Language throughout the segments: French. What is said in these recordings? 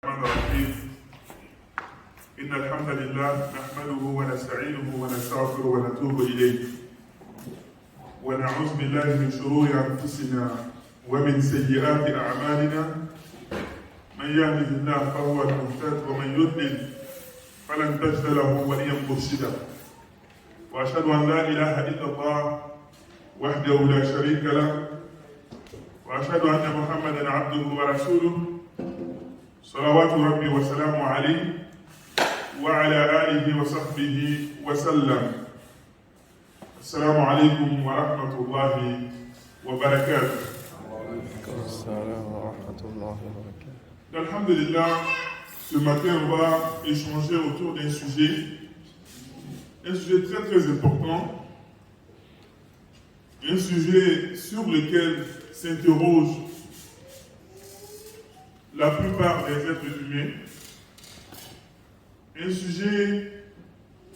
الرحمن الرحيم إن الحمد لله نحمده ونستعينه ونستغفره ونتوب إليه ونعوذ بالله من شرور أنفسنا ومن سيئات أعمالنا من يهده الله فهو المهتد ومن يضلل فلن تجد له وليا مرشدا وأشهد أن لا إله إلا الله وحده لا شريك له وأشهد أن محمدا عبده ورسوله صلوات ربي وسلامه عليه وعلى آله وصحبه وسلم. السلام عليكم ورحمة الله وبركاته. وعليكم السلام ورحمة الله وبركاته. Alhamdulillah, ce matin on va échanger autour d'un sujet très très important, un sujet sur lequel s'interroge la plupart des êtres humains, un sujet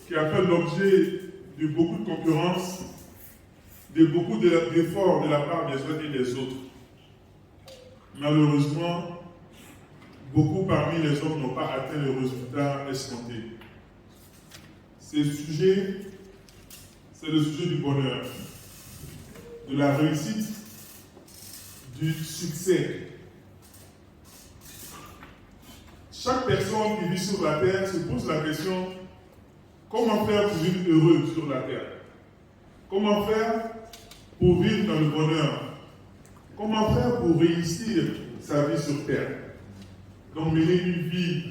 qui a fait l'objet de beaucoup de concurrence, de beaucoup d'efforts de la part des uns et des autres. Malheureusement, beaucoup parmi les hommes n'ont pas atteint le résultat escompté. Ce sujet, c'est le sujet du bonheur, de la réussite, du succès. Chaque personne qui vit sur la terre se pose la question: comment faire pour vivre heureux sur la terre? Comment faire pour vivre dans le bonheur? Comment faire pour réussir sa vie sur terre? Donc mener une vie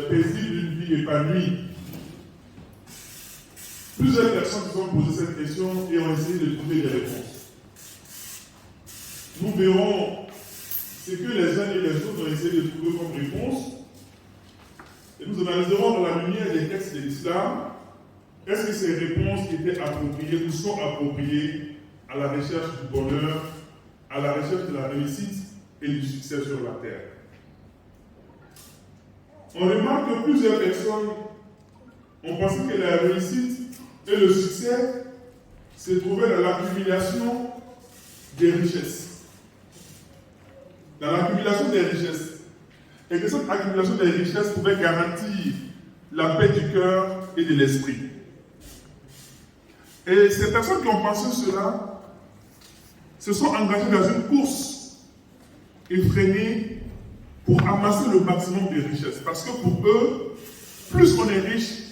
paisible, une vie épanouie. Plusieurs personnes se sont posées cette question et ont essayé de trouver des réponses. Nous verrons ce que les uns et les autres ont essayé de trouver comme réponse. Et nous analyserons dans la lumière des textes de l'islam, est-ce que ces réponses étaient appropriées ou sont appropriées à la recherche du bonheur, à la recherche de la réussite et du succès sur la terre. On remarque que plusieurs personnes ont pensé que la réussite et le succès se trouvaient dans l'accumulation des richesses. Dans l'accumulation des richesses. Et que cette accumulation des richesses pouvait garantir la paix du cœur et de l'esprit. Et ces personnes qui ont pensé cela se sont engagées dans une course effrénée pour amasser le maximum de richesses. Parce que pour eux, plus on est riche,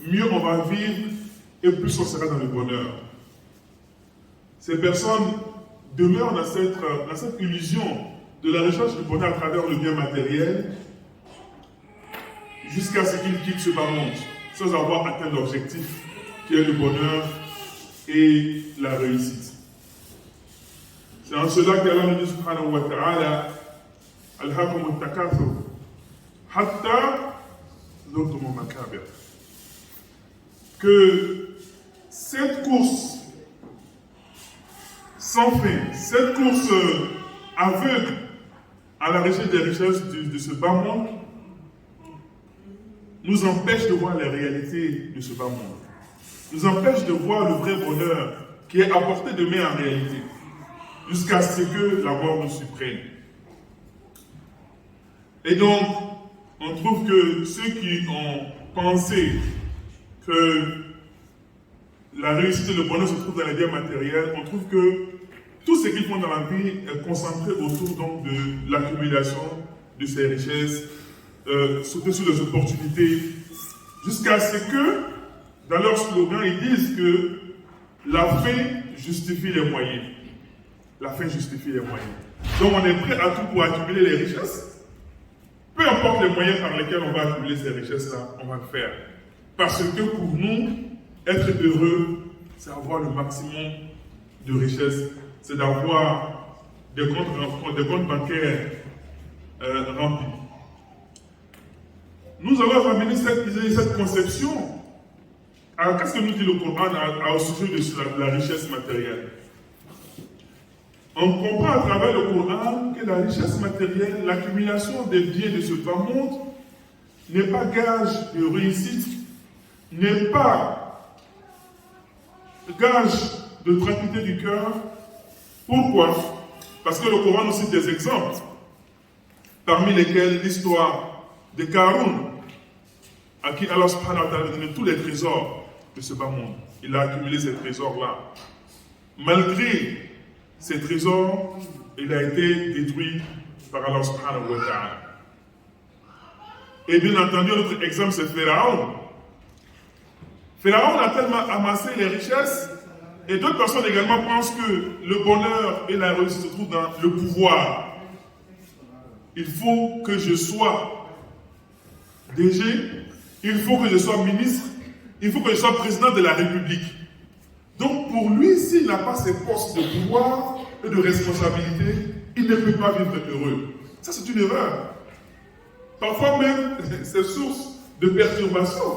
mieux on va vivre et plus on sera dans le bonheur. Ces personnes demeurent dans cette illusion de la recherche du bonheur à travers le bien matériel jusqu'à ce qu'ils quittent ce bas monde sans avoir atteint l'objectif qui est le bonheur et la réussite. C'est en cela qu'Allah nous dit subhanahu wa ta'ala Alhaakum at-takathur hatta zurtum al-makabir, que cette course sans fin, cette course aveugle à la recherche des richesses de ce bas monde nous empêche de voir les réalités de ce bas monde, nous empêche de voir le vrai bonheur qui est à portée de main en réalité, jusqu'à ce que la mort nous surprenne. Et donc, on trouve que ceux qui ont pensé que la réussite et le bonheur se trouvent dans les biens matériels, on trouve que tout ce qu'ils font dans la vie est concentré autour donc de l'accumulation de ces richesses, surtout sur les opportunités, jusqu'à ce que, dans leur slogan, ils disent que la fin justifie les moyens. La fin justifie les moyens. Donc on est prêt à tout pour accumuler les richesses. Peu importe les moyens par lesquels on va accumuler ces richesses-là, on va le faire. Parce que pour nous, être heureux, c'est avoir le maximum de richesses, c'est d'avoir des comptes bancaires remplis. Nous allons ramener cette conception. Alors, qu'est-ce que nous dit le Coran au sujet de la richesse matérielle? On comprend à travers le Coran que la richesse matérielle, l'accumulation des biens de ce bas monde, n'est pas gage de réussite, n'est pas gage de tranquillité du cœur. Pourquoi? Parce que le Coran nous cite des exemples. parmi lesquels l'histoire de Karoun, à qui Allah subhanahu wa ta'ala a donné tous les trésors de ce bas monde. Il a accumulé ces trésors-là. Malgré ces trésors, il a été détruit par Allah subhanahu wa ta'ala. Et bien entendu, notre exemple, c'est Pharaon. Pharaon a tellement amassé les richesses, et d'autres personnes également pensent que le bonheur et la réussite se trouvent dans le pouvoir. Il faut que je sois DG, il faut que je sois ministre, il faut que je sois président de la République. Donc pour lui, s'il n'a pas ces postes de pouvoir et de responsabilité, il ne peut pas vivre heureux. Ça, c'est une erreur. Parfois même, c'est source de perturbation.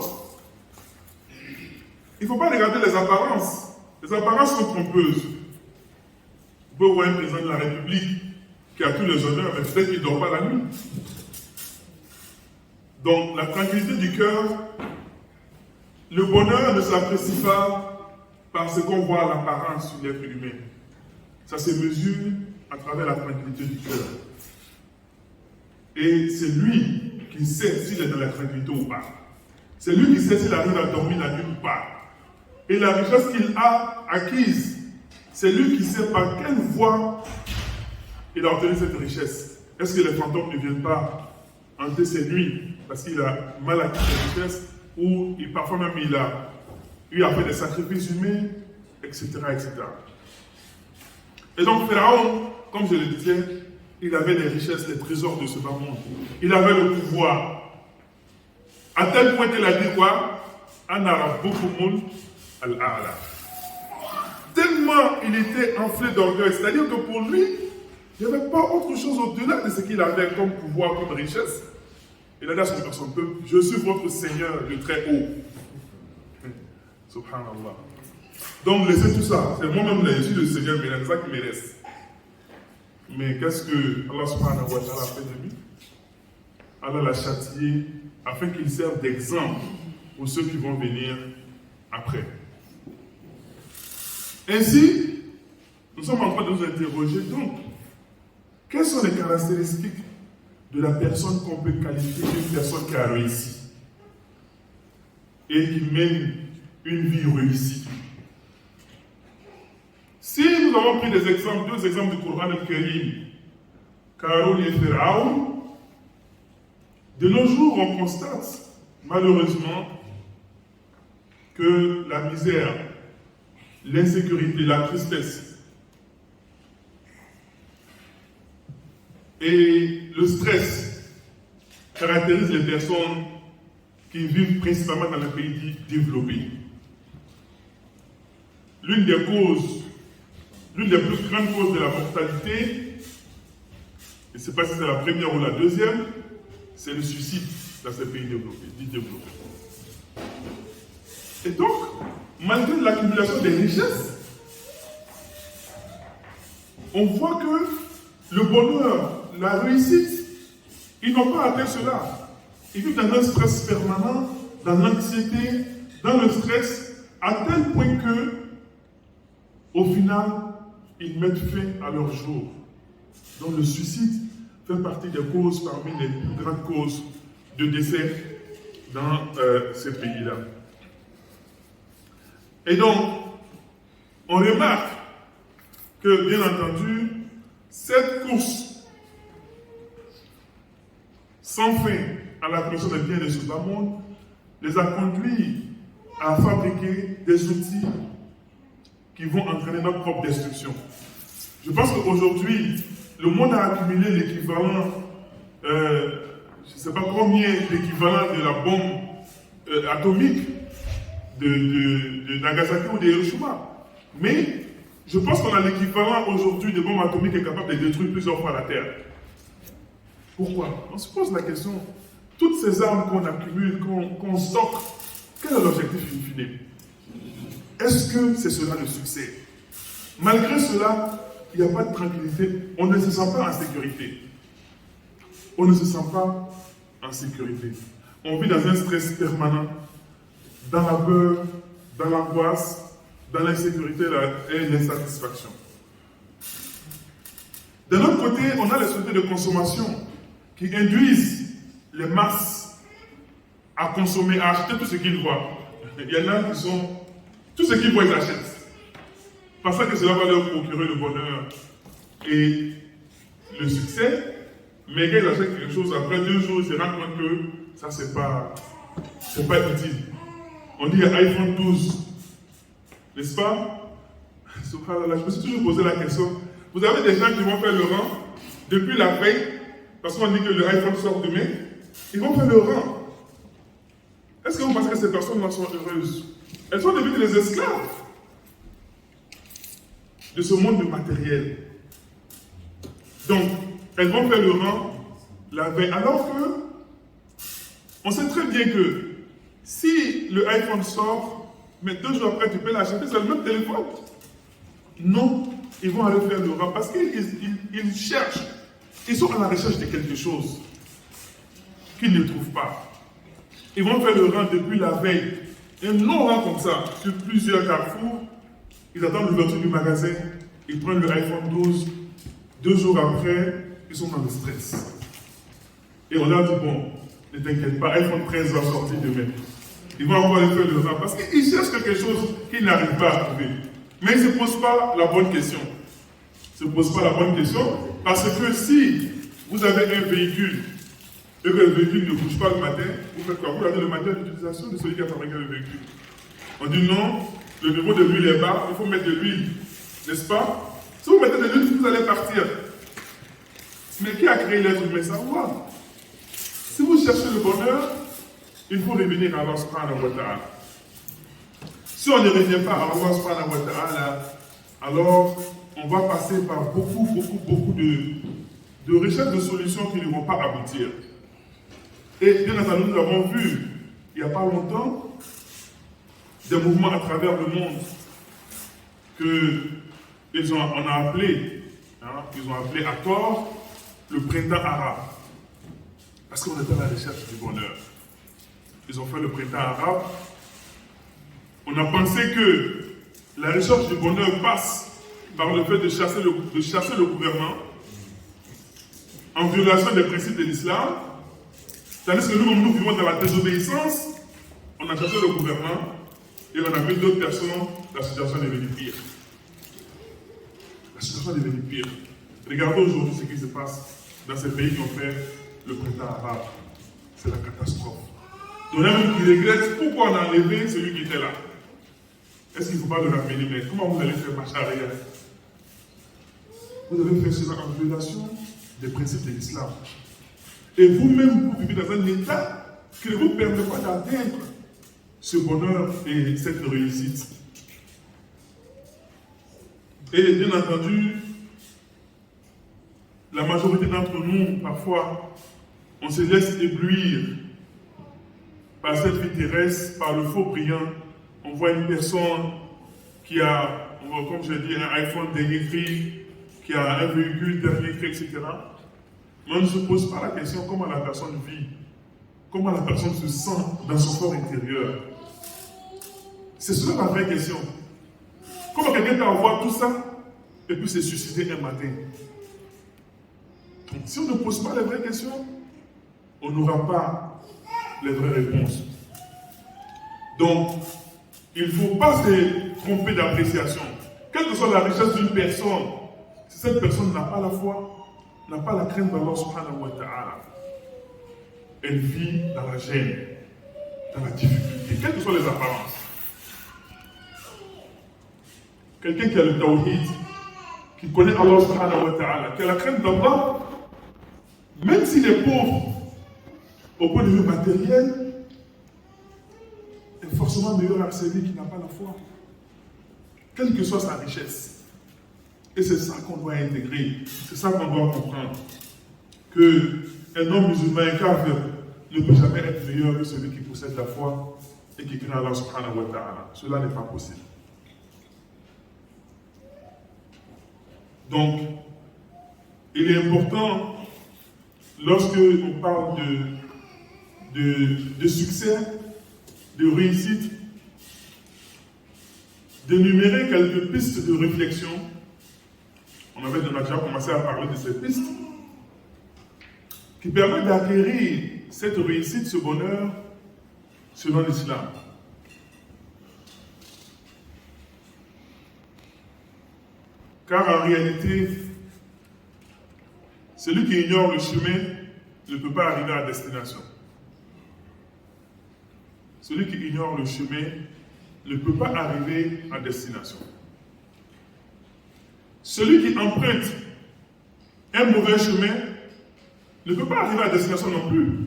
Il ne faut pas regarder les apparences. Les apparences sont trompeuses. Vous pouvez voir un président de la République qui a tous les honneurs, mais peut-être qu'il ne dort pas la nuit. Donc, la tranquillité du cœur, le bonheur ne s'apprécie pas par ce qu'on voit à l'apparence sur l'être humain. Ça se mesure à travers la tranquillité du cœur. Et c'est lui qui sait s'il est dans la tranquillité ou pas. C'est lui qui sait s'il arrive à dormir la nuit ou pas. Et la richesse qu'il a acquise, c'est lui qui sait par quelle voie il a obtenu cette richesse. Est-ce que les fantômes ne viennent pas hanter ses nuits parce qu'il a mal acquis cette richesse, ou parfois même il a eu à faire des sacrifices humains, etc., etc. Et donc Pharaon, comme je le disais, il avait les richesses, les trésors de ce bas monde. Il avait le pouvoir. À tel point qu'il a dit quoi? Al-A'la. Tellement il était enflé d'orgueil, c'est-à-dire que pour lui, il n'y avait pas autre chose au-delà de ce qu'il avait comme pouvoir, comme richesse. Il a dit à son peuple, je suis votre Seigneur, le très haut. Subhanallah. Donc laissez tout ça. C'est moi-même je suis le Seigneur, mais c'est ça qui me reste. Mais qu'est-ce que Allah subhanahu wa ta'ala a fait de lui? Allah l'a châtié afin qu'il serve d'exemple pour ceux qui vont venir après. Ainsi, nous sommes en train de nous interroger donc, quelles sont les caractéristiques de la personne qu'on peut qualifier d'une personne qui a réussi et qui mène une vie réussie? Si nous avons pris deux exemples du Coran al-Karim, Karoun et Pharaon, de nos jours, on constate malheureusement que la misère, l'insécurité, la tristesse et le stress caractérisent les personnes qui vivent principalement dans les pays développés. L'une des plus grandes causes de la mortalité, je ne sais pas si c'est la première ou la deuxième, c'est le suicide dans ces pays développés. Et donc, malgré l'accumulation des richesses, on voit que le bonheur, la réussite, ils n'ont pas atteint cela. Ils vivent dans un stress permanent, dans l'anxiété, dans le stress, à tel point que, au final, ils mettent fin à leur jour. Donc le suicide fait partie des causes, parmi les plus grandes causes de décès dans ces pays-là. Et donc, on remarque que, bien entendu, cette course sans fin à la création des biens de ce bas monde les a conduits à fabriquer des outils qui vont entraîner notre propre destruction. Je pense qu'aujourd'hui, le monde a accumulé l'équivalent, je ne sais pas combien d'équivalent de la bombe atomique de Nagasaki ou de Hiroshima. Mais je pense qu'on a l'équivalent aujourd'hui de bombes atomiques qui est capable de détruire plusieurs fois la Terre. Pourquoi? On se pose la question. Toutes ces armes qu'on accumule, qu'on stocke, quel est l'objectif in fine? Est-ce que c'est cela le succès? Malgré cela, il n'y a pas de tranquillité. On ne se sent pas en sécurité. On ne se sent pas en sécurité. On vit dans un stress permanent, dans la peur, dans l'angoisse, dans l'insécurité et l'insatisfaction. D'un autre côté, on a les sociétés de consommation qui induisent les masses à consommer, à acheter tout ce qu'ils voient. Il y en a qui sont... Tout ce qu'ils voient, ils achètent. Pensant que cela va leur procurer le bonheur et le succès, mais quand ils achètent quelque chose, après 2 jours, ils se rendent compte que ça, c'est pas utile. On dit iPhone 12, n'est-ce pas? Subhanallah, je me suis toujours posé la question. Vous avez des gens qui vont faire le rang depuis la veille, parce qu'on dit que le iPhone sort demain, ils vont faire le rang. Est-ce que vous pensez que ces personnes-là sont heureuses? Elles sont devenues les esclaves de ce monde matériel. Donc, elles vont faire le rang la veille. Alors que, on sait très bien que si le iPhone sort, mais 2 jours après, tu peux l'acheter, c'est le même téléphone. Non, ils vont aller faire le rang parce qu'ils cherchent. Ils sont à la recherche de quelque chose qu'ils ne trouvent pas. Ils vont faire le rang depuis la veille. Un long rang comme ça, sur plusieurs carrefours. Ils attendent l'ouverture du magasin. Ils prennent le iPhone 12. 2 jours après, ils sont dans le stress. Et on leur dit, bon, ne t'inquiète pas, iPhone 13 va sortir demain. Ils vont encore aller faire le rang parce qu'ils cherchent quelque chose qu'ils n'arrivent pas à trouver. Mais ils ne se posent pas la bonne question. Ils ne se posent pas la bonne question parce que si vous avez un véhicule et que le véhicule ne bouge pas le matin, vous faites quoi? Vous regardez le matériel d'utilisation de celui qui a fabriqué le véhicule. On dit non, le niveau de l'huile est bas, il faut mettre de l'huile, n'est-ce pas? Si vous mettez de l'huile, vous allez partir. Mais qui a créé l'être humain? Ça va. Si vous cherchez le bonheur, il faut revenir à Allah subhanahu wa ta'ala. Si on ne revient pas à Allah subhanahu wa ta'ala, alors on va passer par beaucoup de recherches de solutions qui ne vont pas aboutir. Et bien entendu, nous avons vu, il n'y a pas longtemps, des mouvements à travers le monde on a appelé, ils ont appelé à tort le printemps arabe. Parce qu'on était à la recherche du bonheur. Ils ont fait le printemps arabe. On a pensé que la recherche du bonheur passe par le fait de chasser le gouvernement en violation des principes de l'islam. Tandis que nous vivons dans la désobéissance, on a chassé le gouvernement et on a vu d'autres personnes, la situation est devenue pire. La situation est devenue pire. Regardez aujourd'hui ce qui se passe dans ces pays qui ont fait le printemps arabe. C'est la catastrophe. Il y en a même qui regrettent pourquoi on a enlevé celui qui était là. Est-ce qu'il ne faut pas le ramener? Mais comment vous allez faire marcher arrière? Vous devez faire cela en violation des principes de l'islam. Et vous-même, vous vivez dans un état qui ne vous permet pas d'atteindre ce bonheur et cette réussite. Et bien entendu, la majorité d'entre nous, parfois, on se laisse éblouir par cette vie terrestre, par le faux brillant. On voit une personne qui a, comme je dis, un iPhone dernier cri, qui a un véhicule dernier cri, etc. Mais on ne se pose pas la question comment la personne vit, comment la personne se sent dans son corps intérieur. C'est cela la vraie question. Comment quelqu'un peut avoir tout ça et puis se suicider un matin? Donc, si on ne pose pas les vraies questions, on n'aura pas les vraies réponses. Donc, il ne faut pas se tromper d'appréciation. Quelle que soit la richesse d'une personne, si cette personne n'a pas la foi, n'a pas la crainte d'Allah subhanahu wa ta'ala, elle vit dans la gêne, dans la difficulté, quelles que soient les apparences. Quelqu'un qui a le tawhid, qui connaît Allah subhanahu wa ta'ala, qui a la crainte d'Allah, même s'il est pauvre, au point de vue matériel, est forcément meilleur à celui qui n'a pas la foi. Quelle que soit sa richesse. Et c'est ça qu'on doit intégrer, c'est ça qu'on doit comprendre. Qu'un homme musulman, un kafir, ne peut jamais être meilleur que celui qui possède la foi et qui craint Allah subhanahu wa ta'ala. Cela n'est pas possible. Donc, il est important, lorsque on parle de succès, de réussite, d'énumérer quelques pistes de réflexion. On a déjà commencé à parler de ces pistes qui permet d'acquérir cette réussite, ce bonheur, selon l'islam. Car en réalité, celui qui ignore le chemin ne peut pas arriver à destination. Celui qui ignore le chemin ne peut pas arriver à destination. Celui qui emprunte un mauvais chemin ne peut pas arriver à destination non plus.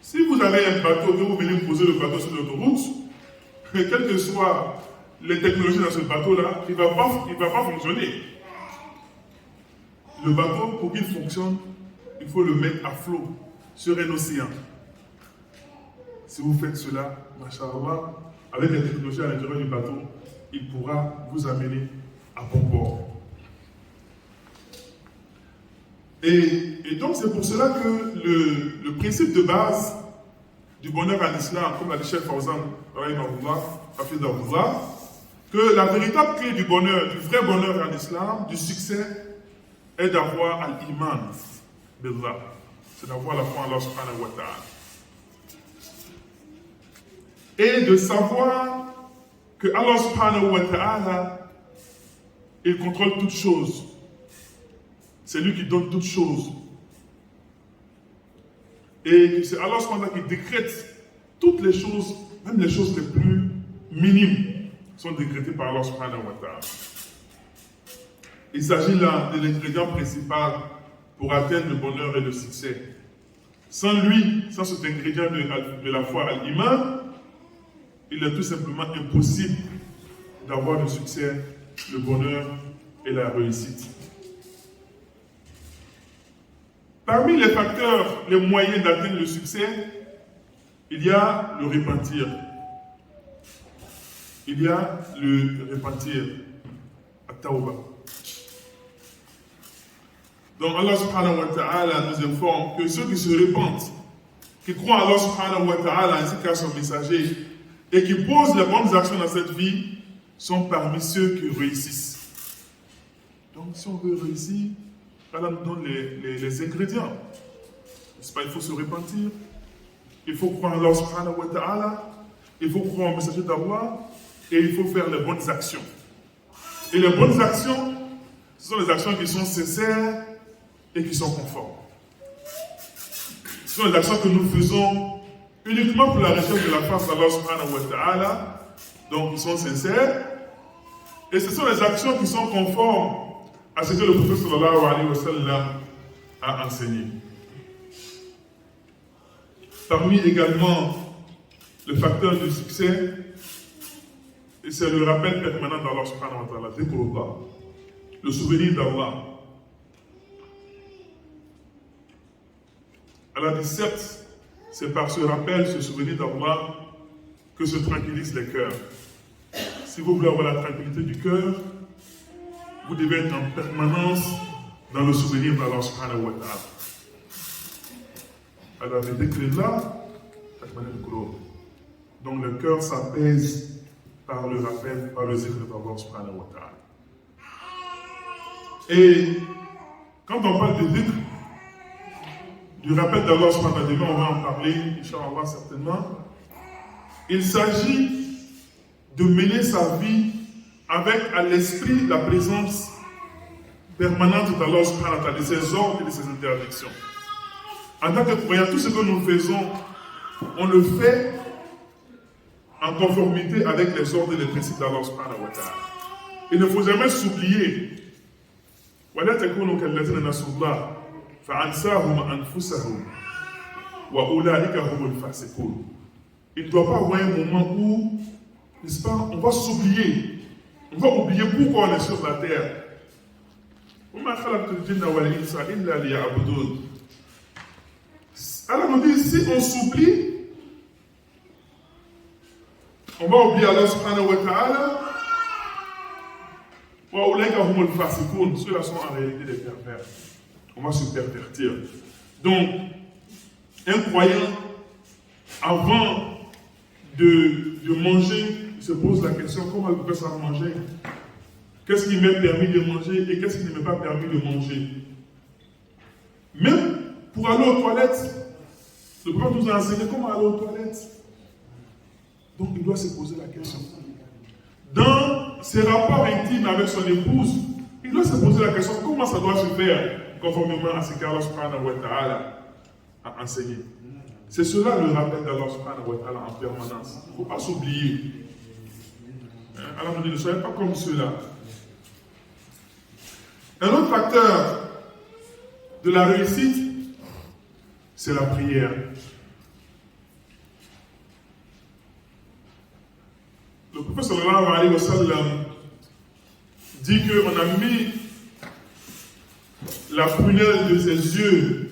Si vous avez un bateau, que vous venez poser le bateau sur l'autoroute, quelles que soient les technologies dans ce bateau-là, il ne va pas fonctionner. Le bateau, pour qu'il fonctionne, il faut le mettre à flot sur un océan. Si vous faites cela, machallah, avec la technologie à l'intérieur du bateau, il pourra vous amener à bon port. Et donc c'est pour cela que le principe de base du bonheur en islam, comme l'a dit Cheikh Fawzan, que la véritable clé du bonheur, du vrai bonheur en islam, du succès, est d'avoir al-iman billah. C'est d'avoir la foi en Allah subhanahu wa ta'ala. Et de savoir que Allah subhanahu wa ta'ala, il contrôle toutes choses. C'est lui qui donne toutes choses. Et que c'est Allah subhanahu wa ta'ala qui décrète toutes les choses, même les choses les plus minimes, sont décrétées par Allah subhanahu wa ta'ala. Il s'agit là de l'ingrédient principal pour atteindre le bonheur et le succès. Sans lui, sans cet ingrédient de la foi al-iman, il est tout simplement impossible d'avoir le succès, le bonheur et la réussite. Parmi les facteurs, les moyens d'atteindre le succès, il y a le repentir. Il y a le repentir, at-tawbah. Donc Allah subhanahu wa ta'ala nous informe que ceux qui se repentent, qui croient en Allah subhanahu wa ta'ala ainsi qu'à son messager, et qui posent les bonnes actions dans cette vie, sont parmi ceux qui réussissent. Donc si on veut réussir, Allah nous donne les ingrédients. N'est-ce pas? Il faut se repentir, il faut croire en Allah subhanahu wa ta'ala, il faut croire au messager d'Allah, et il faut faire les bonnes actions. Et les bonnes actions, ce sont les actions qui sont sincères et qui sont conformes. Ce sont les actions que nous faisons uniquement pour la recherche de la face d'Allah subhanahu wa ta'ala, donc qui sont sincères, et ce sont les actions qui sont conformes à ce que le prophète sallallahu alayhi wa sallam a enseigné. Parmi également le facteur du succès, c'est le rappel permanent d'Allah subhanahu wa ta'ala, dhikrullah, le souvenir d'Allah. Allah dit certes, c'est par ce rappel, ce souvenir d'Allah que se tranquillisent les cœurs. Si vous voulez avoir la tranquillité du cœur, vous devez être en permanence dans le souvenir d'Allah subhanahu wa ta'ala. Allah dit dhikrullah, donc le cœur s'apaise par le rappel, par le zikr d'Allah subhanahu wa ta'ala. Et quand on parle de zikr, du rappel d'Allah subhanahu wa ta'ala, on va en parler, Inch'Allah certainement. Il s'agit de mener sa vie avec à l'esprit la présence permanente d'Allah subhanahu wa ta'ala, de ses ordres et de ses interdictions. En tant que croyant, tout ce que nous faisons, on le fait en conformité avec les ordres et les principes d'Allah subhanahu wa ta'ala. Il ne faut jamais s'oublier. ولا تكونوا كالذين نسوا الله فأنساهم أنفسهم وأولئك هم الفاسقون. Il ne doit pas avoir un moment où, n'est-ce pas, on va s'oublier. On va oublier pourquoi on est sur la terre. وما خلقت الجن والإنس إلا ليعبدون. Alors on dit, si on s'oublie, on va oublier Allah subhanahu wa ta'ala. Ceux-là sont en réalité des pervers. On va se pervertir. Donc, un croyant, avant de manger, il se pose la question, comment il peut ça manger? Qu'est-ce qui m'est permis de manger et qu'est-ce qui ne m'est pas permis de manger? Même Pour aller aux toilettes, le prophète nous a enseigné comment aller aux toilettes. Donc il doit se poser la question. Dans ses rapports intimes avec son épouse, il doit se poser la question comment ça doit se faire conformément à ce qu'Allah subhanahu wa ta'ala a enseigné. C'est cela le rappel d'Allah subhanahu wa ta'ala en permanence. Il ne faut pas s'oublier. Allah nous dit ne soyez pas comme cela. Un autre facteur de la réussite, c'est la prière. Le prophète sallallahu alayhi wa sallam dit qu'on a mis la prunelle de ses yeux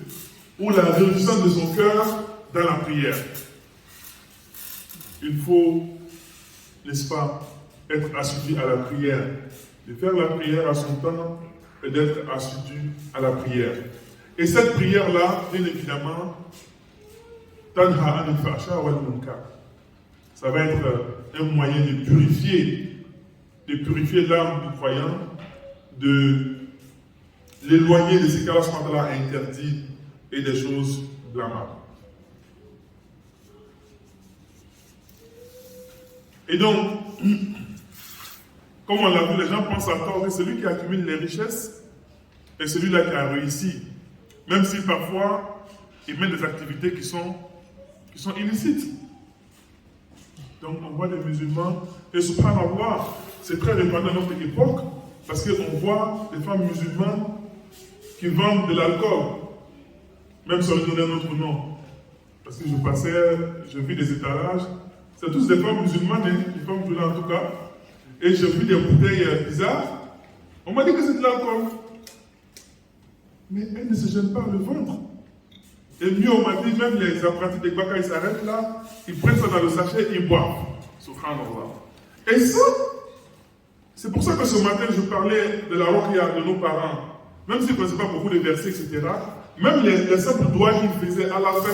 ou la réjouissance de son cœur dans la prière. Il faut, n'est-ce pas, être assidu à la prière, de faire la prière à son temps et d'être assidu à la prière. Et cette prière-là, bien évidemment, tanha anil fahsha wal munkar. Ça va être un moyen de purifier l'âme du croyant, de l'éloigner de ce qu'Allah subhanahu wa ta'ala a interdit et des choses blâmables. Et donc, comme on l'a vu, les gens pensent à tort que celui qui accumule les richesses est celui-là qui a réussi. Même si parfois, il mène des activités qui sont illicites. Donc on voit des musulmans, et subhanallah, c'est très répandu à notre époque, parce qu'on voit des femmes musulmanes qui vendent de l'alcool, même sans lui donner un autre nom. Parce que je vis des étalages, c'est tous des femmes musulmanes, des femmes musulmanes en tout cas, et j'ai vu des bouteilles bizarres, on m'a dit que c'est de l'alcool. Mais elles ne se gênent pas à le vendre. Et mieux, on m'a dit, même les apprentis des Baka, ils s'arrêtent là, ils prennent ça dans le sachet et ils boivent. Subhanallah. Et ça, c'est pour ça que ce matin, je parlais de la ruqya de nos parents. Même s'ils ne connaissaient pas beaucoup de versets, etc. Même les simples doigts qu'ils faisaient à la fin,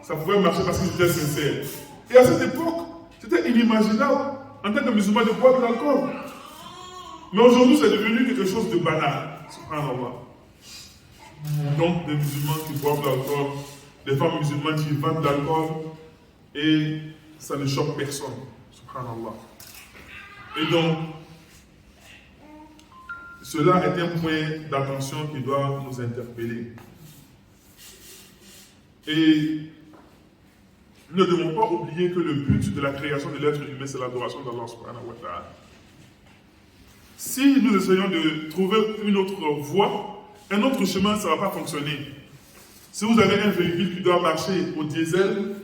ça pouvait marcher parce qu'ils étaient sincères. Et à cette époque, c'était inimaginable, en tant que musulman, de boire de l'alcool. Mais aujourd'hui, c'est devenu quelque chose de banal. Subhanallah. Donc, des musulmans qui boivent de l'alcool, des femmes musulmanes qui vendent de l'alcool, et ça ne choque personne. Subhanallah. Et donc, cela est un point d'attention qui doit nous interpeller. Et nous ne devons pas oublier que le but de la création de l'être humain, c'est l'adoration d'Allah subhanahu wa ta'ala. Si nous essayons de trouver une autre voie, un autre chemin, ça ne va pas fonctionner. Si vous avez un véhicule qui doit marcher au diesel,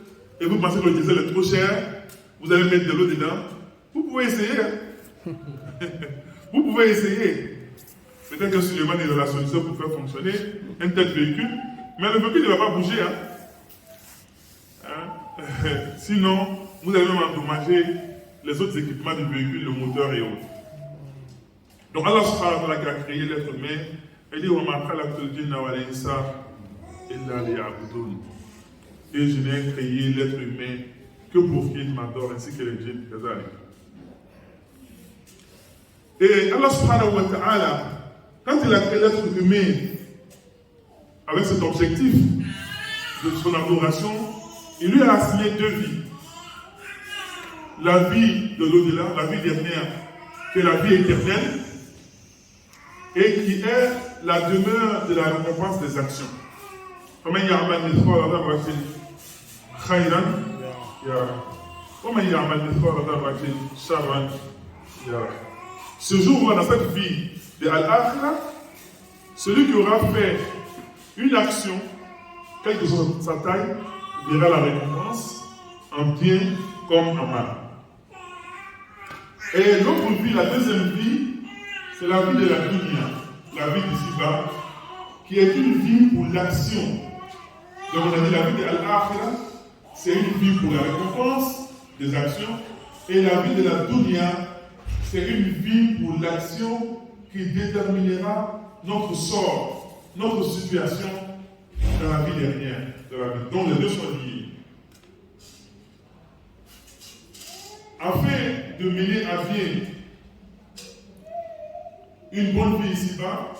et vous pensez que le diesel est trop cher, vous allez mettre de l'eau dedans, vous pouvez essayer. Hein? Vous pouvez essayer. Peut-être que Suleiman est la solution pour faire fonctionner un tel véhicule, mais le véhicule ne va pas bouger. Sinon, vous allez même endommager les autres équipements du véhicule, le moteur et autres. Donc Allah subhanahu wa ta'ala qui a créé l'être humain, il dit et je n'ai créé l'être humain que pour qu'il m'adore ainsi que les djinns. Et Allah subhanahu wa ta'ala, quand il a créé l'être humain avec cet objectif de son adoration, il lui a assigné deux vies. La vie de l'au-delà, la vie dernière, qui est la vie éternelle, et qui est la demeure de la récompense des actions. Ce jour-là, dans cette vie de Al-Akhirah, celui qui aura fait une action, quelle que soit sa taille, verra la récompense en bien comme en mal. Et l'autre vie, la deuxième vie, c'est la vie de la dunya, la vie d'ici-bas, qui est une vie pour l'action. Donc on a dit la vie de Al-Akhirah, c'est une vie pour la récompense des actions, et la vie de la dunya, c'est une vie pour l'action qui déterminera notre sort, notre situation dans la vie dernière, de la vie. Donc les deux sont liés. Afin de mener à bien une bonne vie ici-bas,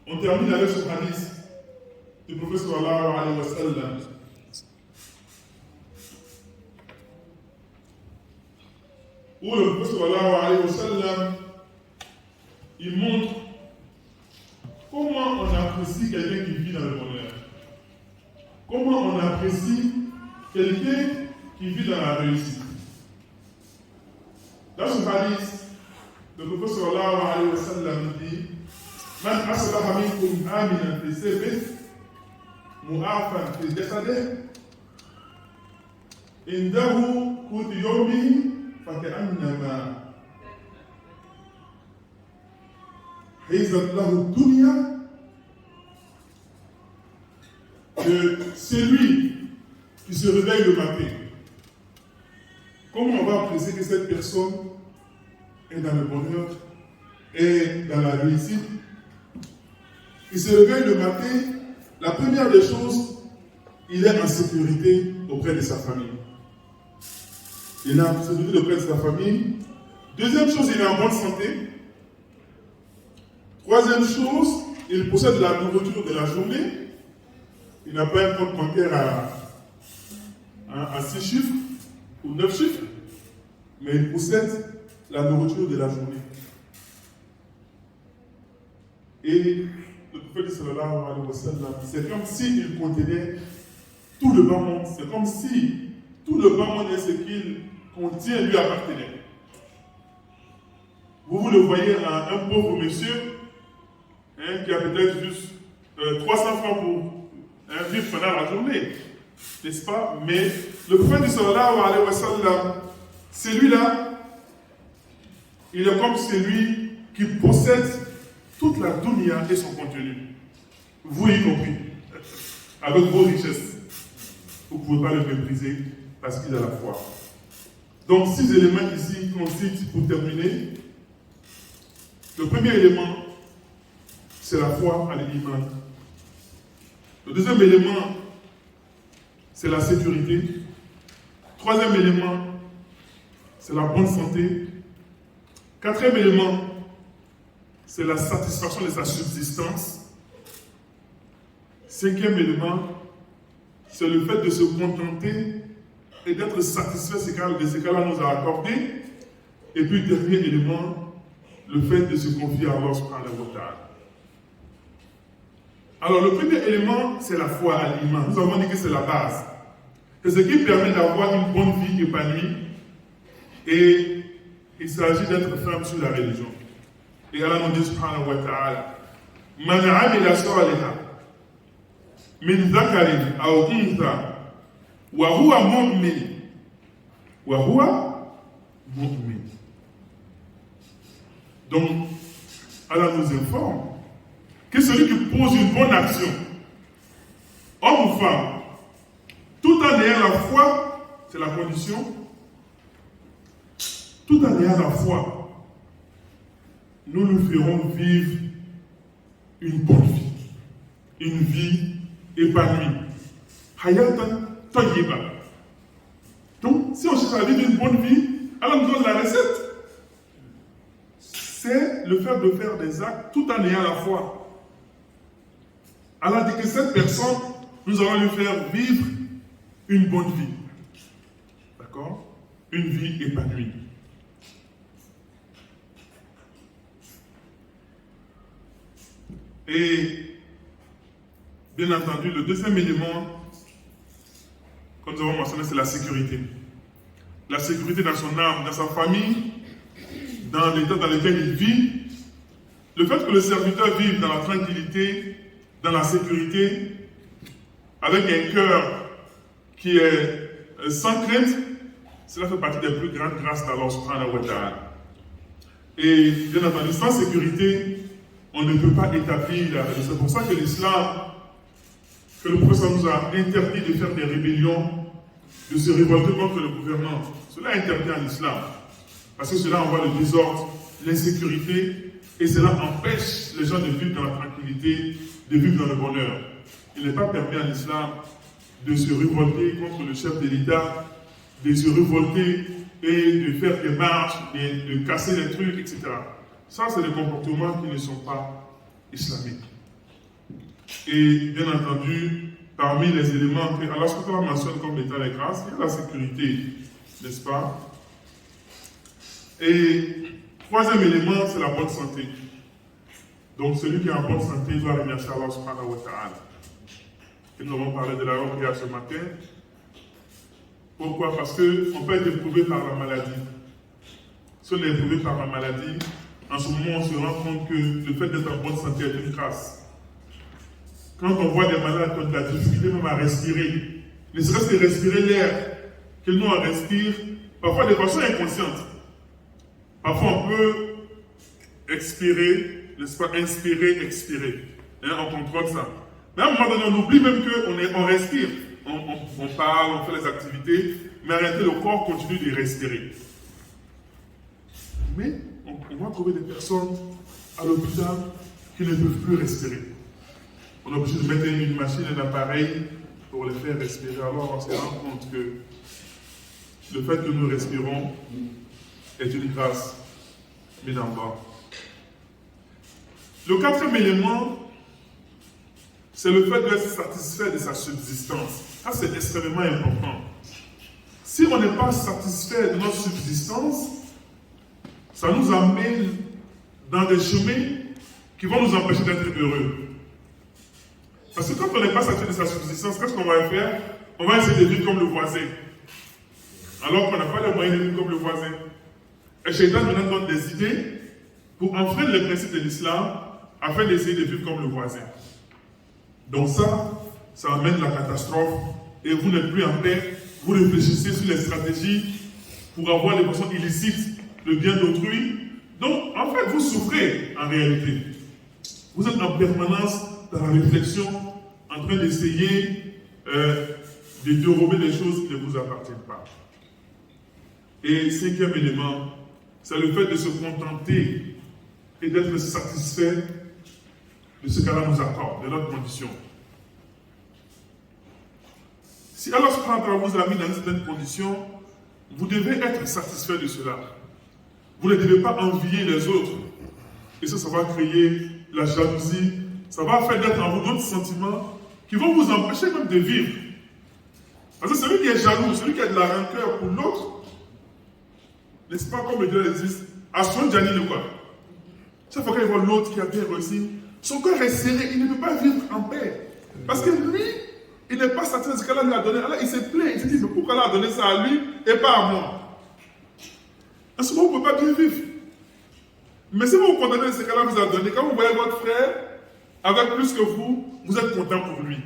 on termine avec ce hadith du prophète sallallahu alayhi wa sallam. Où le prophète sallallahu alayhi wa sallam, il montre comment on apprécie quelqu'un qui vit dans le bonheur. Comment on apprécie quelqu'un qui vit dans la réussite. Dans ce hadith, le prophète sallallahu alayhi wa sallam dit: Man asbaha minkum aminan fi sirbihi mu'afan fi jasadihi indahu qutu yawmihi faka'annama hizat lahu dunya. Que celui qui se réveille le matin, comment on va apprécier que cette personne est dans le bonheur, est dans la réussite? Il se réveille le matin, la première des choses, il est en sécurité auprès de sa famille. Il est en sécurité auprès de sa famille. Deuxième chose, il est en bonne santé. Troisième chose, il possède la nourriture de la journée. Il n'a pas un compte bancaire à 6 chiffres ou 9 chiffres, mais il possède la nourriture de la journée. Et le prophète sallallahu alayhi wa sallam, c'est comme s'il contenait tout le bas monde. C'est comme si tout le bas monde et ce qu'il contient lui appartenait. Vous le voyez à un pauvre monsieur qui a peut-être juste 300 francs pour vivre pendant la journée, n'est-ce pas? Mais le prophète sallallahu alayhi wa sallam, celui-là, il est comme celui qui possède toute la dunya et son contenu, vous y compris, avec vos richesses. Vous ne pouvez pas le mépriser parce qu'il a la foi. Donc 6 éléments ici qu'on cite pour terminer. Le premier élément, c'est la foi à l'iman. Le deuxième élément, c'est la sécurité. Troisième élément, c'est la bonne santé. Quatrième élément, c'est la satisfaction de sa subsistance. Cinquième élément, c'est le fait de se contenter et d'être satisfait de ce qu'Allah nous a accordé. Et puis, dernier élément, le fait de se confier à Allah subhanahu wa ta'ala. Alors, le premier élément, c'est la foi à l'iman. Nous avons dit que c'est la base. C'est ce qui permet d'avoir une bonne vie épanouie. Et il s'agit d'être ferme sur la religion. Et Allah nous dit subhanahu wa ta'ala: Man amila salihan min dhakarin aw untha wa huwa mu'min. Wa huwa mu'min. Donc, Allah nous informe que celui qui pose une bonne action, homme ou femme, tout en ayant la foi, c'est la condition, tout en ayant la foi, nous nous ferons vivre une bonne vie, une vie épanouie. Hayatan tayyiba. Donc, si on cherche à vivre une bonne vie, alors nous donne la recette. C'est le fait de faire des actes tout en ayant la foi. Allah dit que cette personne, nous allons lui faire vivre une bonne vie. D'accord? Une vie épanouie. Et, bien entendu, le deuxième élément, comme nous avons mentionné, c'est la sécurité. La sécurité dans son âme, dans sa famille, dans l'état dans lequel il vit. Le fait que le serviteur vive dans la tranquillité, dans la sécurité, avec un cœur qui est sans crainte, cela fait partie des plus grandes grâces d'Allah subhanahu wa ta'ala. Et bien entendu, sans sécurité, on ne peut pas établir la religion. C'est pour ça que l'islam, que le prophète nous a interdit de faire des rébellions, de se révolter contre le gouvernement. Cela est interdit en islam. Parce que cela envoie le désordre, l'insécurité, et cela empêche les gens de vivre dans la tranquillité, de vivre dans le bonheur. Il n'est pas permis en islam de se révolter contre le chef de l'État, de se révolter et de faire des marches, de casser des trucs, etc. Ça, c'est des comportements qui ne sont pas islamiques. Et bien entendu, parmi les éléments que Allah subhanahu wa ta'ala mentionne comme étant les grâces, il y a la sécurité, n'est-ce pas? Et troisième élément, c'est la bonne santé. Donc celui qui est en bonne santé doit remercier Allah subhanahu wa ta'ala. Et nous avons parlé de la prière ce matin. Pourquoi? Parce qu'on peut être éprouvé par la maladie. Si on est éprouvé par la maladie, en ce moment on se rend compte que le fait d'être en bonne santé est une grâce. Quand on voit des malades qui ont de la difficulté même à respirer, ne serait-ce que respirer l'air que nous on respire, parfois de façon inconsciente. Parfois on peut expirer, n'est-ce pas, inspirer, expirer. On contrôle ça. Mais à un moment donné, on oublie même qu'on respire. On parle, on fait les activités, mais en réalité, le corps continue de respirer. Mais on va trouver des personnes à l'hôpital qui ne peuvent plus respirer. On est obligé de mettre une machine, un appareil pour les faire respirer. Alors on se rend compte que le fait que nous respirons est une grâce mise en bas. Le quatrième élément, c'est le fait d'être satisfait de sa subsistance. Ça, c'est extrêmement important. Si on n'est pas satisfait de notre subsistance, ça nous amène dans des chemins qui vont nous empêcher d'être heureux. Parce que quand on n'est pas satisfait de sa subsistance, qu'est-ce qu'on va faire? On va essayer de vivre comme le voisin. Alors qu'on n'a pas les moyens de vivre comme le voisin. Et Shaitan maintenant donne des idées pour enfreindre les principes de l'islam afin d'essayer de vivre comme le voisin. Donc ça amène la catastrophe et vous n'êtes plus en paix. Vous réfléchissez sur les stratégies pour avoir des façons illicites le bien d'autrui. Donc en fait vous souffrez en réalité. Vous êtes en permanence dans la réflexion en train d'essayer de dérober des choses qui ne vous appartiennent pas. Et cinquième élément, c'est le fait de se contenter et d'être satisfait de ce qu'Allah nous accorde, de notre condition. Si Allah subhanahu wa ta'ala vous a mis dans une certaine condition, vous devez être satisfait de cela. Vous ne devez pas envier les autres. Et ça va créer la jalousie. Ça va faire d'être en vous d'autres sentiments qui vont vous empêcher même de vivre. Parce que celui qui est jaloux, celui qui a de la rancœur pour l'autre, n'est-ce pas comme Dieu le dit, à son Djani le quoi. Chaque fois qu'il voit l'autre qui a bien réussi, son cœur est serré, il ne peut pas vivre en paix. Parce que lui, il n'est pas satisfait de ce qu'Allah lui a donné. Alors il se plaint, il se dit, mais pourquoi Allah a donné ça à lui et pas à moi? En ce moment, on ne peut pas bien vivre. Mais si vous vous contentez de ce qu'Allah vous a donné, quand vous voyez votre frère avec plus que vous, vous êtes content pour lui.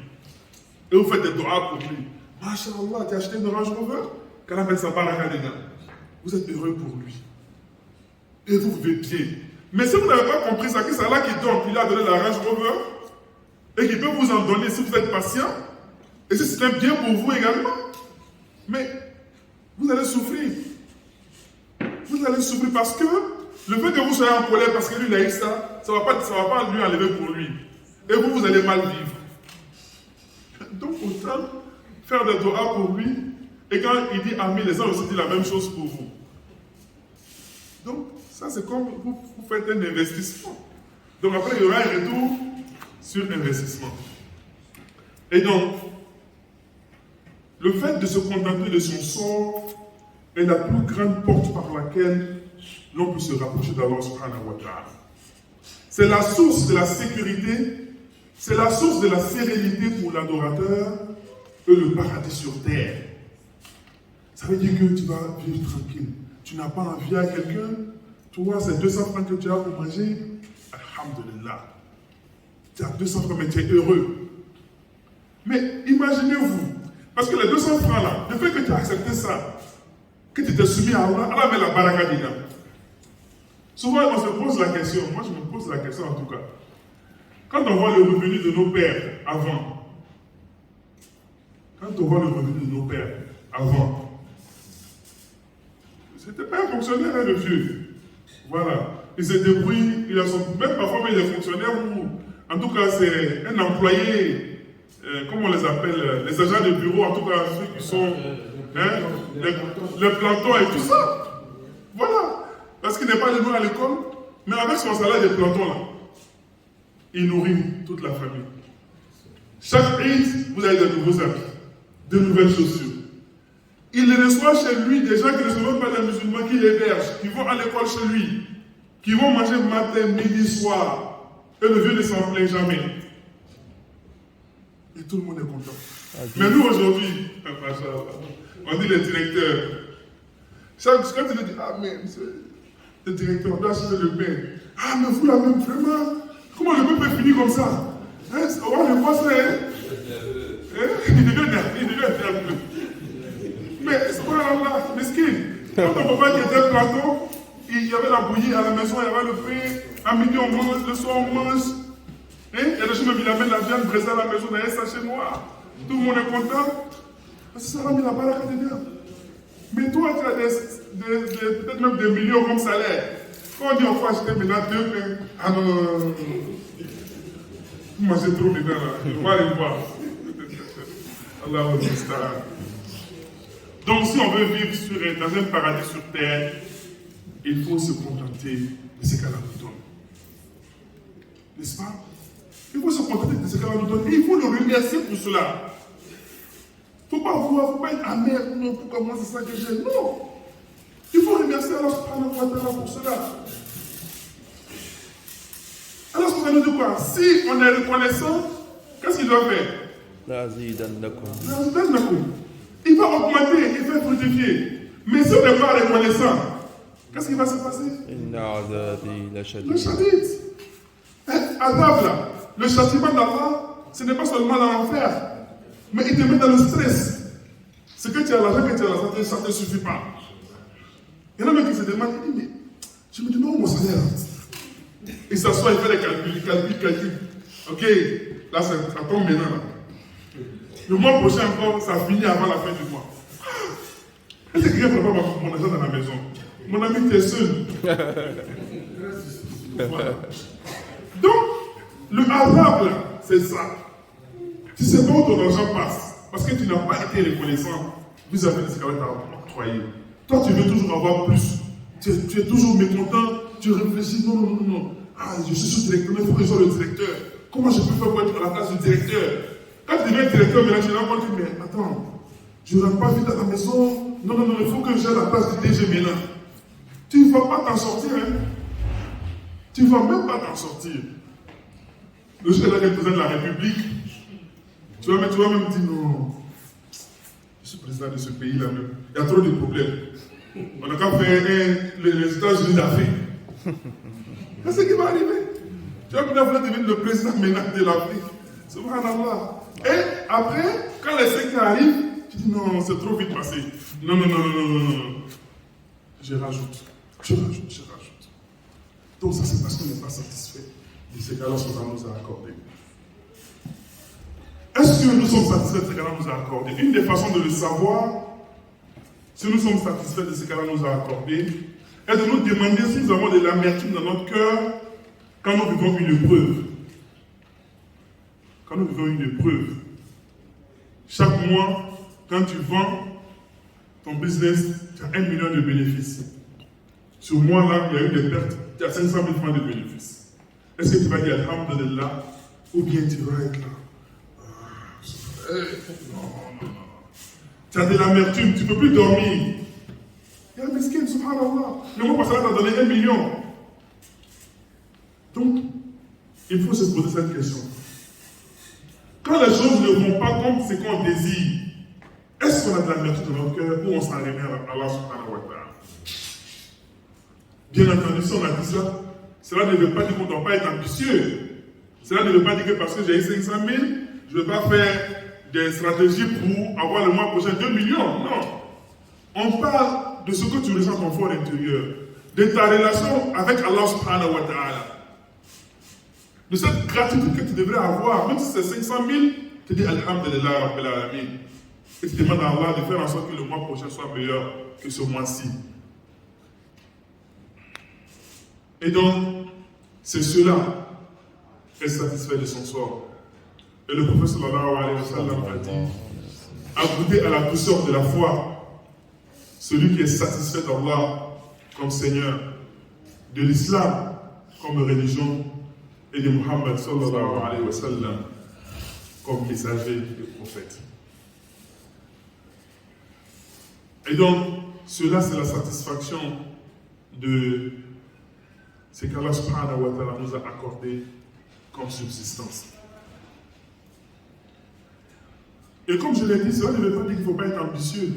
Et vous faites des doigts pour lui. Masha'Allah, tu as acheté une Range Rover, qu'Allah met sa baraka dedans. Vous êtes heureux pour lui. Et vous vivez bien. Mais si vous n'avez pas compris ça, que c'est Allah qui donne, qu'il a donné la Range Rover, et qu'il peut vous en donner si vous êtes patient, et si c'est un bien pour vous également, mais vous allez souffrir. Vous allez souffrir parce que le fait que vous soyez en colère parce que lui il a eu ça, ça ne va pas lui enlever pour lui. Et vous allez mal vivre. Donc autant faire des doigts pour lui, et quand il dit Amin, les gens aussi disent la même chose pour vous. Donc ça c'est comme vous faites un investissement. Donc après il y aura un retour sur investissement. Et donc, le fait de se contenter de son sort est la plus grande porte par laquelle l'on peut se rapprocher d'Allah subhanahu wa ta'ala. C'est la source de la sécurité, c'est la source de la sérénité pour l'adorateur et le paradis sur terre. Ça veut dire que tu vas vivre tranquille. Tu n'as pas envie à quelqu'un, toi c'est 200 francs que tu as pour manger, alhamdulillah. Tu as 200 francs mais tu es heureux. Mais imaginez-vous, parce que les 200 francs là, le fait que tu as accepté ça, que tu t'es soumis à Allah, Allah met la baraka dedans. Souvent on se pose la question, moi je me pose la question en tout cas. Quand on voit le revenu de nos pères avant, c'était pas un fonctionnaire hein, le vieux. Voilà. Il se débrouille, il a son. Même parfois il est fonctionnaire ou en tout cas c'est un employé. Comment on les appelle, les agents de bureau, en tout cas ceux qui sont les plantons et tout ça. Voilà. Parce qu'il n'est pas allé à l'école, mais avec son salaire de planton là, il nourrit toute la famille. Chaque Eid, vous avez de nouveaux habits, de nouvelles chaussures. Il reçoit chez lui des gens qui ne sont même pas des musulmans, qui l'hébergent, qui vont à l'école chez lui, qui vont manger matin, midi, soir. Et le vieux ne s'en plaint jamais. Et tout le monde est content. Mais nous aujourd'hui, on dit les directeurs. Quand tu lui dis, ah mais le directeur, on doit acheter le pain. Ah mais vous là même, vraiment, comment le pain peut finir comme ça? Hein, on va le voir ça, il devient nerveux. Mais c'est pas là, mesquin. Quand ton papa qui était plateau, il y avait la bouillie à la maison, il y avait le pain. À midi on mange, le soir on mange. Il y a des gens même, il amène la viande braisée à la maison dans un sachet noir. Tout le monde est content. Parce que ça a mis la barre à Dieu. Mais toi, tu as peut-être même des millions comme salaire. Quand on dit on faut acheter maintenant 2 pains. Ah non, non, non, non. Vous mangez trop maintenant là. On va aller voir. Allah Akbar. Donc si on veut vivre dans un paradis sur terre, il faut se contenter de ce qu'Allah nous donne. N'est-ce pas? Il faut se contenter de ce qu'Allah nous donne. Et il faut le remercier pour cela. Il ne faut pas être amer. Non, pourquoi moi c'est ça que j'ai? Non. Il faut remercier Allah subhanahu wa ta'ala pour cela. Allah subhanahu wa ta'ala dit quoi? Si on est reconnaissant, qu'est-ce qu'il doit faire? Il va augmenter, il va fructifier. Mais si on n'est pas reconnaissant, qu'est-ce qui va se passer? Le shadid. Adab là, le châtiment d'Allah, ce n'est pas seulement dans l'enfer, mais il te met dans le stress. Ce que tu as l'argent, que tu as la santé, ça ne te suffit pas. Il y en a même qui se demandent, il dit, mais je me demande mon salaire. Il s'assoit, il fait des calculs. Ok, là ça tombe maintenant. Là. Le mois prochain encore, ça finit avant la fin du mois. Est-ce que quelqu'un ne prend pas mon argent dans la maison? Mon ami, tu es seul. Voilà. Donc, le hasard là, c'est ça. Tu sais pas où ton argent passe, parce que tu n'as pas été reconnaissant vis-à-vis de ce qu'elle t'a octroyé. Toi, tu veux toujours avoir plus. Tu es toujours mécontent, tu réfléchis, non. Ah, je suis sous-directeur, mais il faut que je sois le directeur. Comment je peux faire pour être à la place du directeur? Quand tu deviens directeur, maintenant, tu te rends compte que, mais attends, je ne rentre pas vite à la maison. Non, il faut que j'ai la place du DG maintenant. Tu ne vas pas t'en sortir, hein. Tu ne vas même pas t'en sortir. Le jour où il y a le président de la République, tu vas même dire non, je suis président de ce pays-là même. Il y a trop de problèmes. On n'a qu'à faire les États-Unis d'Afrique. Qu'est-ce qui va arriver? Tu vas vouloir devenir le président maintenant de l'Afrique. Subhanallah. Et après, quand les séquelles arrivent, tu dis non, c'est trop vite passé. Non. Je rajoute. Donc ça c'est parce qu'on n'est pas satisfait de ce qu'Allah nous a accordé. Est-ce que nous sommes satisfaits de ce qu'Allah nous a accordé? Une des façons de le savoir, si nous sommes satisfaits de ce qu'Allah nous a accordé, est de nous demander si nous avons de l'amertume dans notre cœur quand nous vivons une épreuve. Quand nous vivons une épreuve. Chaque mois, quand tu vends ton business, tu as 1 million de bénéfices. Ce mois-là, il y a eu des pertes, tu as 500 000 francs de bénéfices. Est-ce que tu vas dire Alhamdulillah ou bien tu vas être là? Non. Tu as de l'amertume, tu ne peux plus dormir. Il y a un miskin, subhanallah. Le mois passé, tu as donné 1 million. Donc, il faut se poser cette question. Quand les choses ne vont pas comme ce qu'on désire, est-ce qu'on a de l'amertume dans notre cœur ou on s'en remet à Allah subhanahu wa ta'ala? Bien entendu, si on a dit ça, cela ne veut pas dire qu'on ne doit pas être ambitieux. Cela ne veut pas dire que parce que j'ai eu 500 000, je ne vais pas faire des stratégies pour avoir le mois prochain 2 millions. Non. On parle de ce que tu ressens ton fort intérieur, de ta relation avec Allah subhanahu wa ta'ala. De cette gratitude que tu devrais avoir, même si c'est 500 000, tu dis Alhamdulillah Rabbil Alamin. Et tu demandes à Allah de faire en sorte que le mois prochain soit meilleur que ce mois-ci. Et donc, c'est cela, être satisfait de son sort. Et le prophète sallallahu alayhi wa sallam a dit, à goûter à la douceur de la foi, celui qui est satisfait d'Allah comme Seigneur, de l'islam comme religion, et de Muhammad sallallahu alayhi wa sallam comme messager et prophète. Et donc, cela c'est la satisfaction de ce qu'Allah subhanahu wa ta'ala nous a accordé comme subsistance. Et comme je l'ai dit, cela ne veut pas dire qu'il ne faut pas être ambitieux.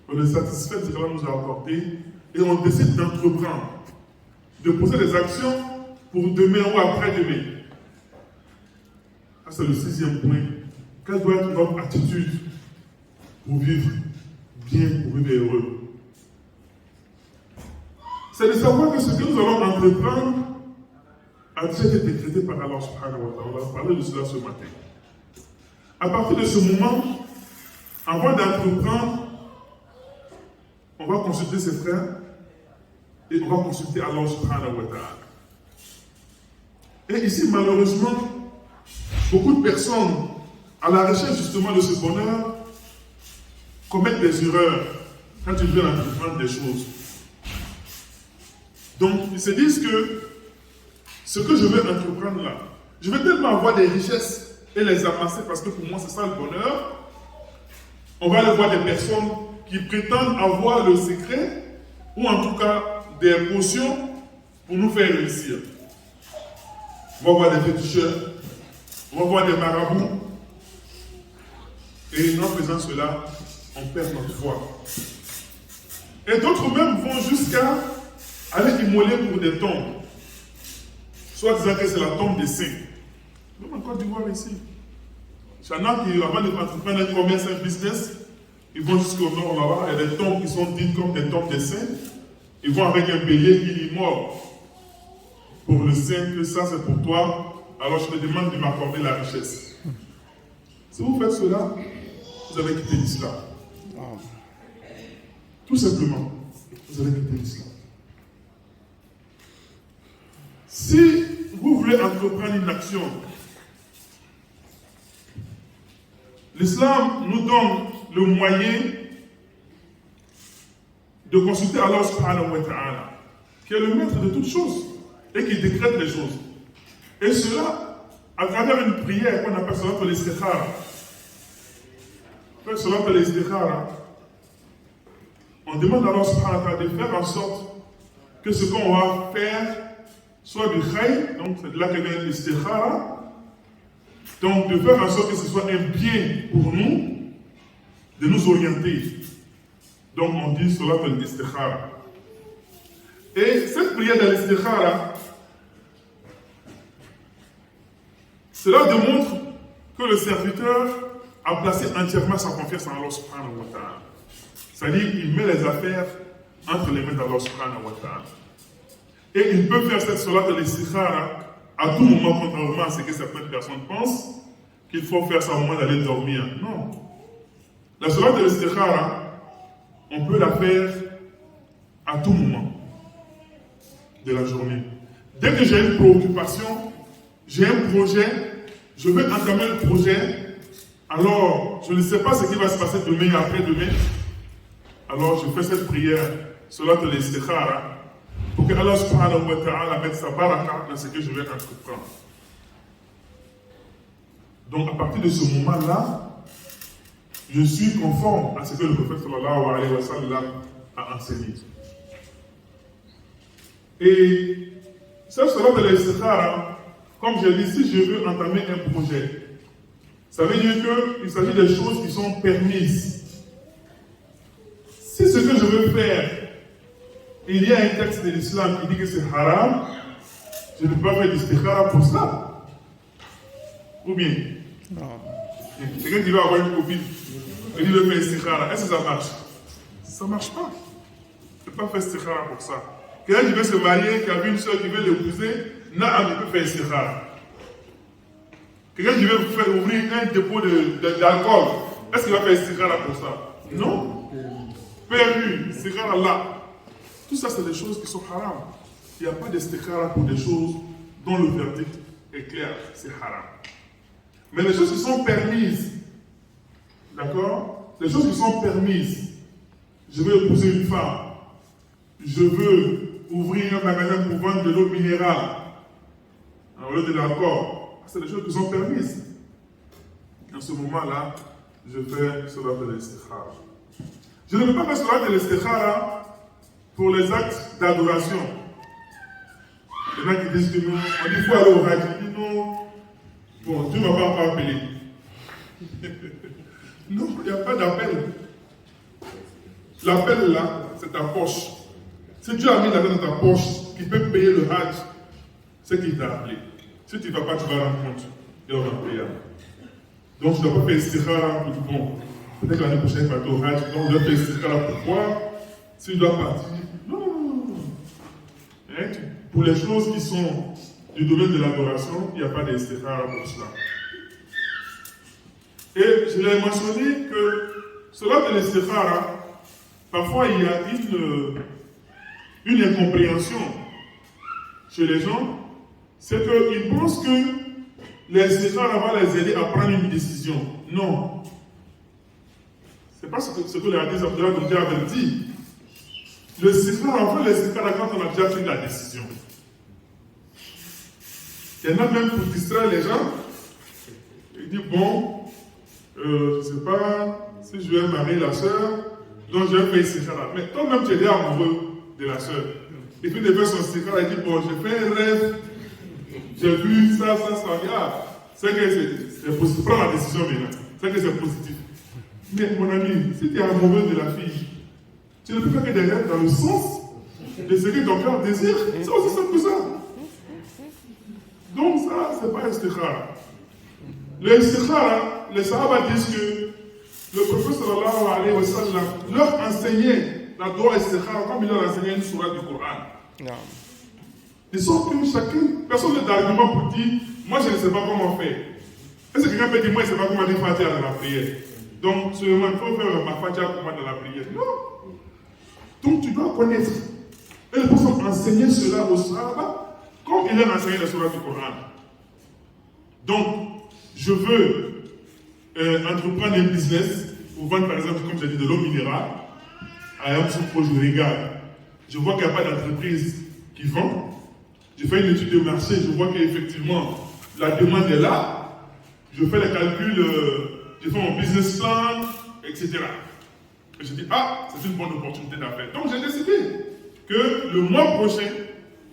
On est satisfait de ce qu'Allah nous a accordé et on décide d'entreprendre, de poser des actions pour demain ou après-demain. Ça, c'est le 6e point. Quelle doit être notre attitude pour vivre bien, pour vivre heureux? C'est de savoir que ce que nous allons entreprendre a déjà été décrété par Allah subhanahu wa ta'ala. On va parler de cela ce matin. À partir de ce moment, avant d'entreprendre, on va consulter ses frères et on va consulter Allah subhanahu wa ta'ala. Et ici, malheureusement, beaucoup de personnes, à la recherche justement de ce bonheur, commettent des erreurs quand ils veulent entreprendre des choses. Donc, ils se disent que ce que je vais entreprendre là, je vais tellement avoir des richesses et les amasser parce que pour moi, c'est ça le bonheur. On va aller voir des personnes qui prétendent avoir le secret ou en tout cas des potions pour nous faire réussir. On va voir des féticheurs, on va voir des marabouts. Et en faisant cela, on perd notre foi. Et d'autres même vont jusqu'à aller immoler pour des tombes. Soit disant que c'est la tombe des saints. Même en Côte d'Ivoire ici. Il y en a qui, avant d'entreprendre un commerce, un business, ils vont jusqu'au nord là-bas. Il y a des tombes qui sont dites comme des tombes des saints. Ils vont avec un bélier qui immole. Pour le saint, que ça c'est pour toi, alors je te demande de m'accorder la richesse. Si vous faites cela, vous avez quitté l'islam. Tout simplement, vous avez quitté l'islam. Si vous voulez entreprendre une action, l'islam nous donne le moyen de consulter Allah subhanahu wa ta'ala, qui est le maître de toutes choses et qui décrète les choses. Et cela à travers une prière qu'on appelle salat al-istikhara. Salat al-istikhara, on demande à Allah subhanahu wa ta'ala de faire en sorte que ce qu'on va faire soit du khayr, donc c'est de là que vient l'istikhara, donc de faire en sorte que ce soit un bien pour nous, de nous orienter. Donc on dit salat al-istikhara. Et cette prière de l'istikhara, cela démontre que le serviteur a placé entièrement sa confiance en Allah subhanahu wa ta'ala. C'est-à-dire qu'il met les affaires entre les mains d'Allah subhanahu wa ta'ala. Et il peut faire cette salat de l'istikhara à tout moment, contrairement à ce que certaines personnes pensent, qu'il faut faire ça au moment d'aller dormir. Non. La salat de l'istikhara, on peut la faire à tout moment de la journée. Dès que j'ai une préoccupation, j'ai un projet, je veux entamer le projet, alors je ne sais pas ce qui va se passer demain et après-demain, alors je fais cette prière, salat de l'istikhara, pour que Allah subhanahu wa ta'ala mette sa baraka dans ce que je vais entreprendre. Donc à partir de ce moment-là, je suis conforme à ce que le prophète sallallahu alayhi wa sallam a enseigné. Et cette salat de l'istikhara, comme je l'ai dit, si je veux entamer un projet, ça veut dire qu'il s'agit des choses qui sont permises. Si ce que je veux faire, il y a un texte de l'islam qui dit que c'est haram, je ne peux pas faire l'istikhara pour ça. Ou bien, quelqu'un qui va avoir une copine, il dit de faire l'istikhara, est-ce que ça marche? Ça ne marche pas. Je ne peux pas faire l'istikhara pour ça. Quelqu'un qui veut se marier, qui a vu une soeur qui veut l'épouser, il peut faire l'istikhara. Quelqu'un qui veut faire ouvrir un dépôt d'alcool, est-ce qu'il va faire l'istikhara pour ça? Non. Permis, l'istikhara là. Tout ça, c'est des choses qui sont haram. Il n'y a pas d'istikhara pour des choses dont le verdict est clair, c'est haram. Mais les choses qui sont permises, d'accord? Les choses qui sont permises, je veux épouser une femme, je veux ouvrir un magasin pour vendre de l'eau minérale, au lieu de l'alcool, c'est des choses qui sont permises. en ce moment-là, je fais Salat al-Istikhara. Je ne peux pas faire Salat al-Istikhara pour les actes d'adoration. Il y en a qui disent que non, on dit qu'il faut aller au Hajj. Je dis non, bon, Dieu ne m'a pas encore appelé. Non, il n'y a pas d'appel. L'appel là, c'est ta poche. Si Dieu a mis l'argent dans ta poche, qui peut payer le Hajj, c'est qu'il t'a appelé. Si tu ne vas pas, tu vas rendre compte. Et on va payer. Donc je ne dois pas faire istikhara pour dire bon, peut-être l'année prochaine, je vais aller au Hajj. Donc je dois faire istikhara pourquoi? Si je dois partir. Non. Hein? Pour les choses qui sont du domaine de l'adoration, il n'y a pas d'istikhara pour cela. Et je l'ai mentionné que cela de l'istikhara, parfois il y a une incompréhension chez les gens, c'est qu'ils pensent que l'istikhara va les aider à prendre une décision. Non. Ce n'est pas ce que les hadiths d'Abdullah nous avait dit. L'istikhara, on fait l'istikhara quand on a déjà pris la décision. Il y en a même pour distraire les gens. Il dit bon, je ne sais pas si je vais marier la soeur, donc je vais faire istikhara. Mais toi-même tu es déjà amoureux de la soeur. Et puis il fait son istikhara, il dit bon, j'ai fait un rêve, j'ai vu ça. C'est que c'est positif. Prends la décision maintenant. C'est que c'est positif. Mais mon ami, si tu es amoureux de la fille, tu ne peux faire que des rêves dans le sens de ce que ton cœur désire. C'est aussi simple que ça. Donc ça, c'est pas istikhara. Le istikhara, les Sahaba disent que le prophète sallallahu alayhi wa sallam leur enseignait la dua istikhara comme il leur enseignait une sourate du Coran. De sorte que personne n'a d'argument pour dire moi je ne sais pas comment faire. Est-ce que quelqu'un peut dire moi je ne sais pas comment dire Fatiha dans la prière? Donc seulement il faut faire ma Fatiha pour moi dans la prière. Non. Donc tu dois connaître. Et le prophète enseignait cela aux Sahaba comme il leur enseignait la sourate du Coran. Donc je veux entreprendre un business pour vendre par exemple, comme j'ai dit, de l'eau minérale. À un proche, je regarde. Je vois qu'il n'y a pas d'entreprise qui vend. Je fais une étude de marché, je vois qu'effectivement la demande est là. Je fais les calculs, je fais mon business plan, etc. Et je dis, ah, c'est une bonne opportunité d'affaires. Donc j'ai décidé que le mois prochain,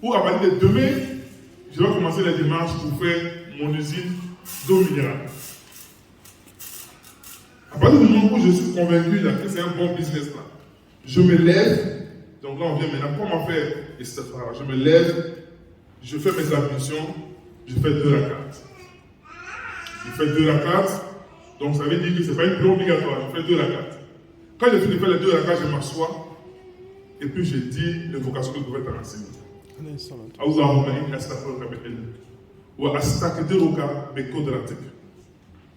ou à partir de demain, je vais commencer les démarches pour faire mon usine d'eau minérale. À partir du moment où je suis convaincu que c'est un bon business plan, je me lève, donc là on vient maintenant, comment faire istikhara? Je me lève, je fais mes ablutions, je fais 2 rakats. Je fais 2 rakats, donc ça veut dire que ce n'est pas une prière obligatoire, je fais 2 rakats. Quand je finis de faire les 2 rakats, je m'assois, et puis je dis l'invocation que le prophète a enseignée. Allahumma inni astaghfiruka bi ilmik wa astaqdiruka bi qudratik.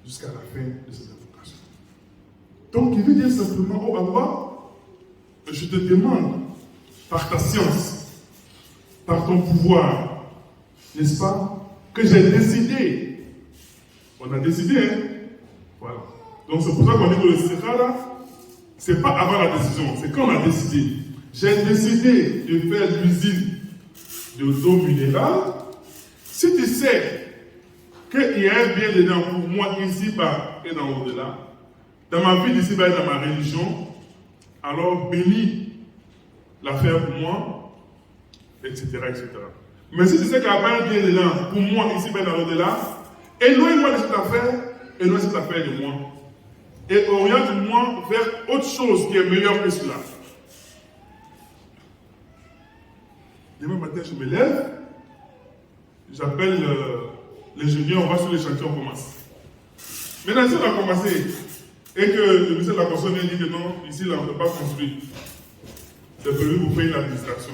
Jusqu'à la fin de cette invocation. Donc il veut dire simplement, oh Allah, je te demande, par ta science, par ton pouvoir, n'est-ce pas, que j'ai décidé. On a décidé, hein? Voilà. Donc c'est pour ça qu'on dit que le istikhara, c'est pas avant la décision, c'est quand on a décidé. J'ai décidé de faire l'usine de l'eau minérale. Si tu sais qu'il y a un bien dedans pour moi ici-bas et dans au-delà, dans ma vie d'ici-bas et dans ma religion, alors bénis l'affaire pour moi, etc., etc. Mais si tu sais qu'il n'y a pas un bien dedans pour moi ici-bas et dans au-delà, éloigne-moi de cette affaire, éloigne cette affaire de moi. Et oriente-moi vers autre chose qui est meilleure que cela. Demain matin, je me lève, j'appelle l'ingénieur, on va sur les chantiers, on commence. Maintenant, si on a commencé et que le ministère de la Construction vient dire que non, ici, là, on ne peut pas construire, c'est prévu pour payer l'administration.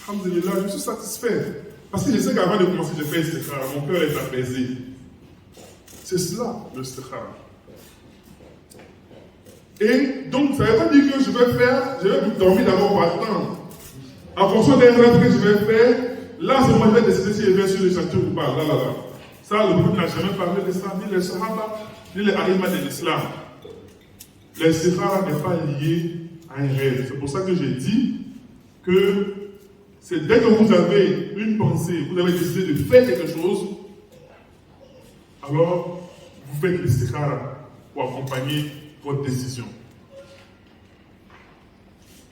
Alhamdulillah, je suis satisfait. Parce que je sais qu'avant de commencer, j'ai fait istikhara, mon cœur est apaisé. C'est cela, le istikhara. Et donc, ça ne veut pas dire que je vais dormir d'abord pour attendre. En fonction des rêves que je vais faire, là, c'est moi qui vais décider si je vais sur le chantier ou pas. Là. Ça, le groupe n'a jamais parlé de ça, ni les Sahaba, ni les Aïma de l'islam. L'istikhara n'est pas lié à un rêve. C'est pour ça que j'ai dit que c'est dès que vous avez une pensée, vous avez décidé de faire quelque chose, alors vous faites l'istikhara pour accompagner votre décision.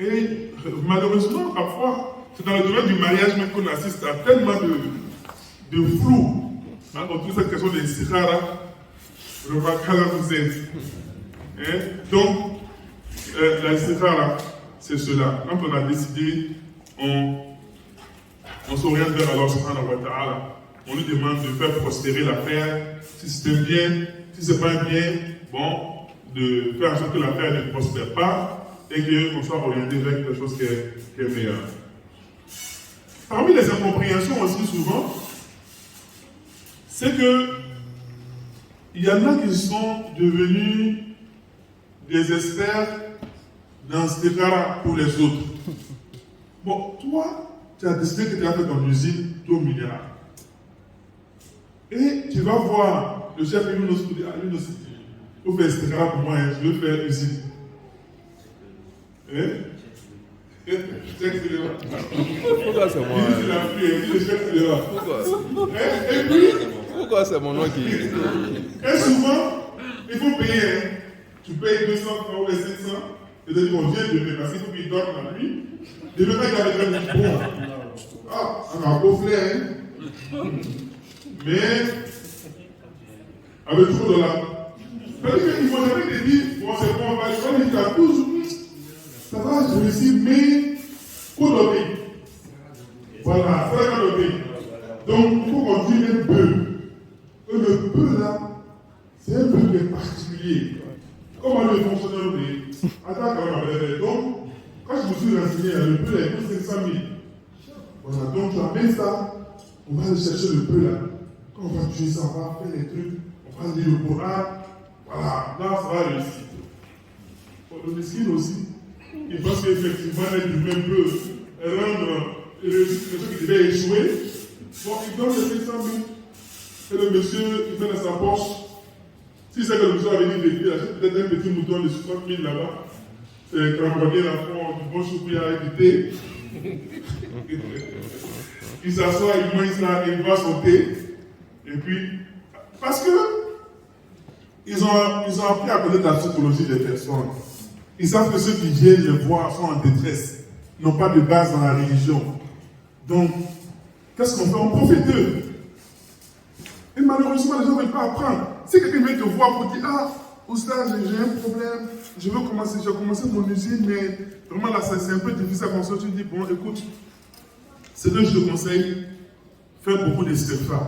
Et malheureusement, parfois, c'est dans le domaine du mariage même qu'on assiste à tellement de flou autour de cette question de l'istikhara. Je vois qu'à là vous êtes. Donc, la istikhara, c'est cela. Quand on a décidé, on s'oriente vers Allah subhanahu wa ta'ala. On lui demande de faire prospérer l'affaire. Si c'est bien, si c'est pas bien, bon, de faire en sorte que l'affaire ne prospère pas et qu'on soit orienté vers quelque chose qui est meilleur. Parmi les incompréhensions aussi souvent, c'est que il y en a qui sont devenus des experts dans ce déclarat pour les autres. Bon, toi, tu as décidé que tu as fait ton usine d'eau minérale. Et tu vas voir le chef de l'UNOS pour dire, ah, l'UNOS, vous faites ce déclarat pour moi, hein, je veux faire usine. Pourquoi c'est moi? Pourquoi c'est mon nom qui... Et souvent, il faut payer. Tu payes 200 francs ou 700. Et tu dis, bon, viens demain, parce qu'il faut qu'il dorme la nuit. Demain, quand il avait très bon. Ah, on a un beau flair, hein. Mais, avec trop de l'argent. C'est-à-dire qu'il ne faut jamais te dire, bon, c'est bon, on va aller, tu as toujours. Ça va, je réussis, mais faut donner. Voilà, c'est ça le pays. Donc, il faut qu'on dise un peu. Et le peu là, c'est un peu qui est particulier. Comment le fonctionnaire dit, attends, donc, quand je me suis renseigné, le peu là, c'est 500 000. Voilà, donc tu amènes ça, on va aller chercher le peu là. Quand on va tuer ça, on va faire les trucs, on va lire le Coran. Voilà, là, ça va réussir. Le miskin aussi. Il pense qu'effectivement, l'être humain peut rendre ce qui devait échouer. Bon, il donne les 500 000. Et le monsieur, il met dans sa poche. Si c'est que le monsieur a venu d'écrire, il achète peut-être un petit mouton de 60 000 là-bas. C'est cramponné la fond du bon choupia avec du thé. Il s'assoit, il mange ça, il boit son thé. Et puis, parce que ils ont appris à connaître la psychologie des personnes. Ils savent que ceux qui viennent les voir sont en détresse, n'ont pas de base dans la religion. Donc, qu'est-ce qu'on fait? On profite d'eux. Et malheureusement, les gens ne veulent pas apprendre. Si quelqu'un vient te voir pour dire, ah, Oustaz, j'ai un problème, j'ai commencé mon usine, mais vraiment là, c'est un peu difficile à construire. Tu dis, bon, écoute, c'est là que je te conseille, fais beaucoup d'istighfar.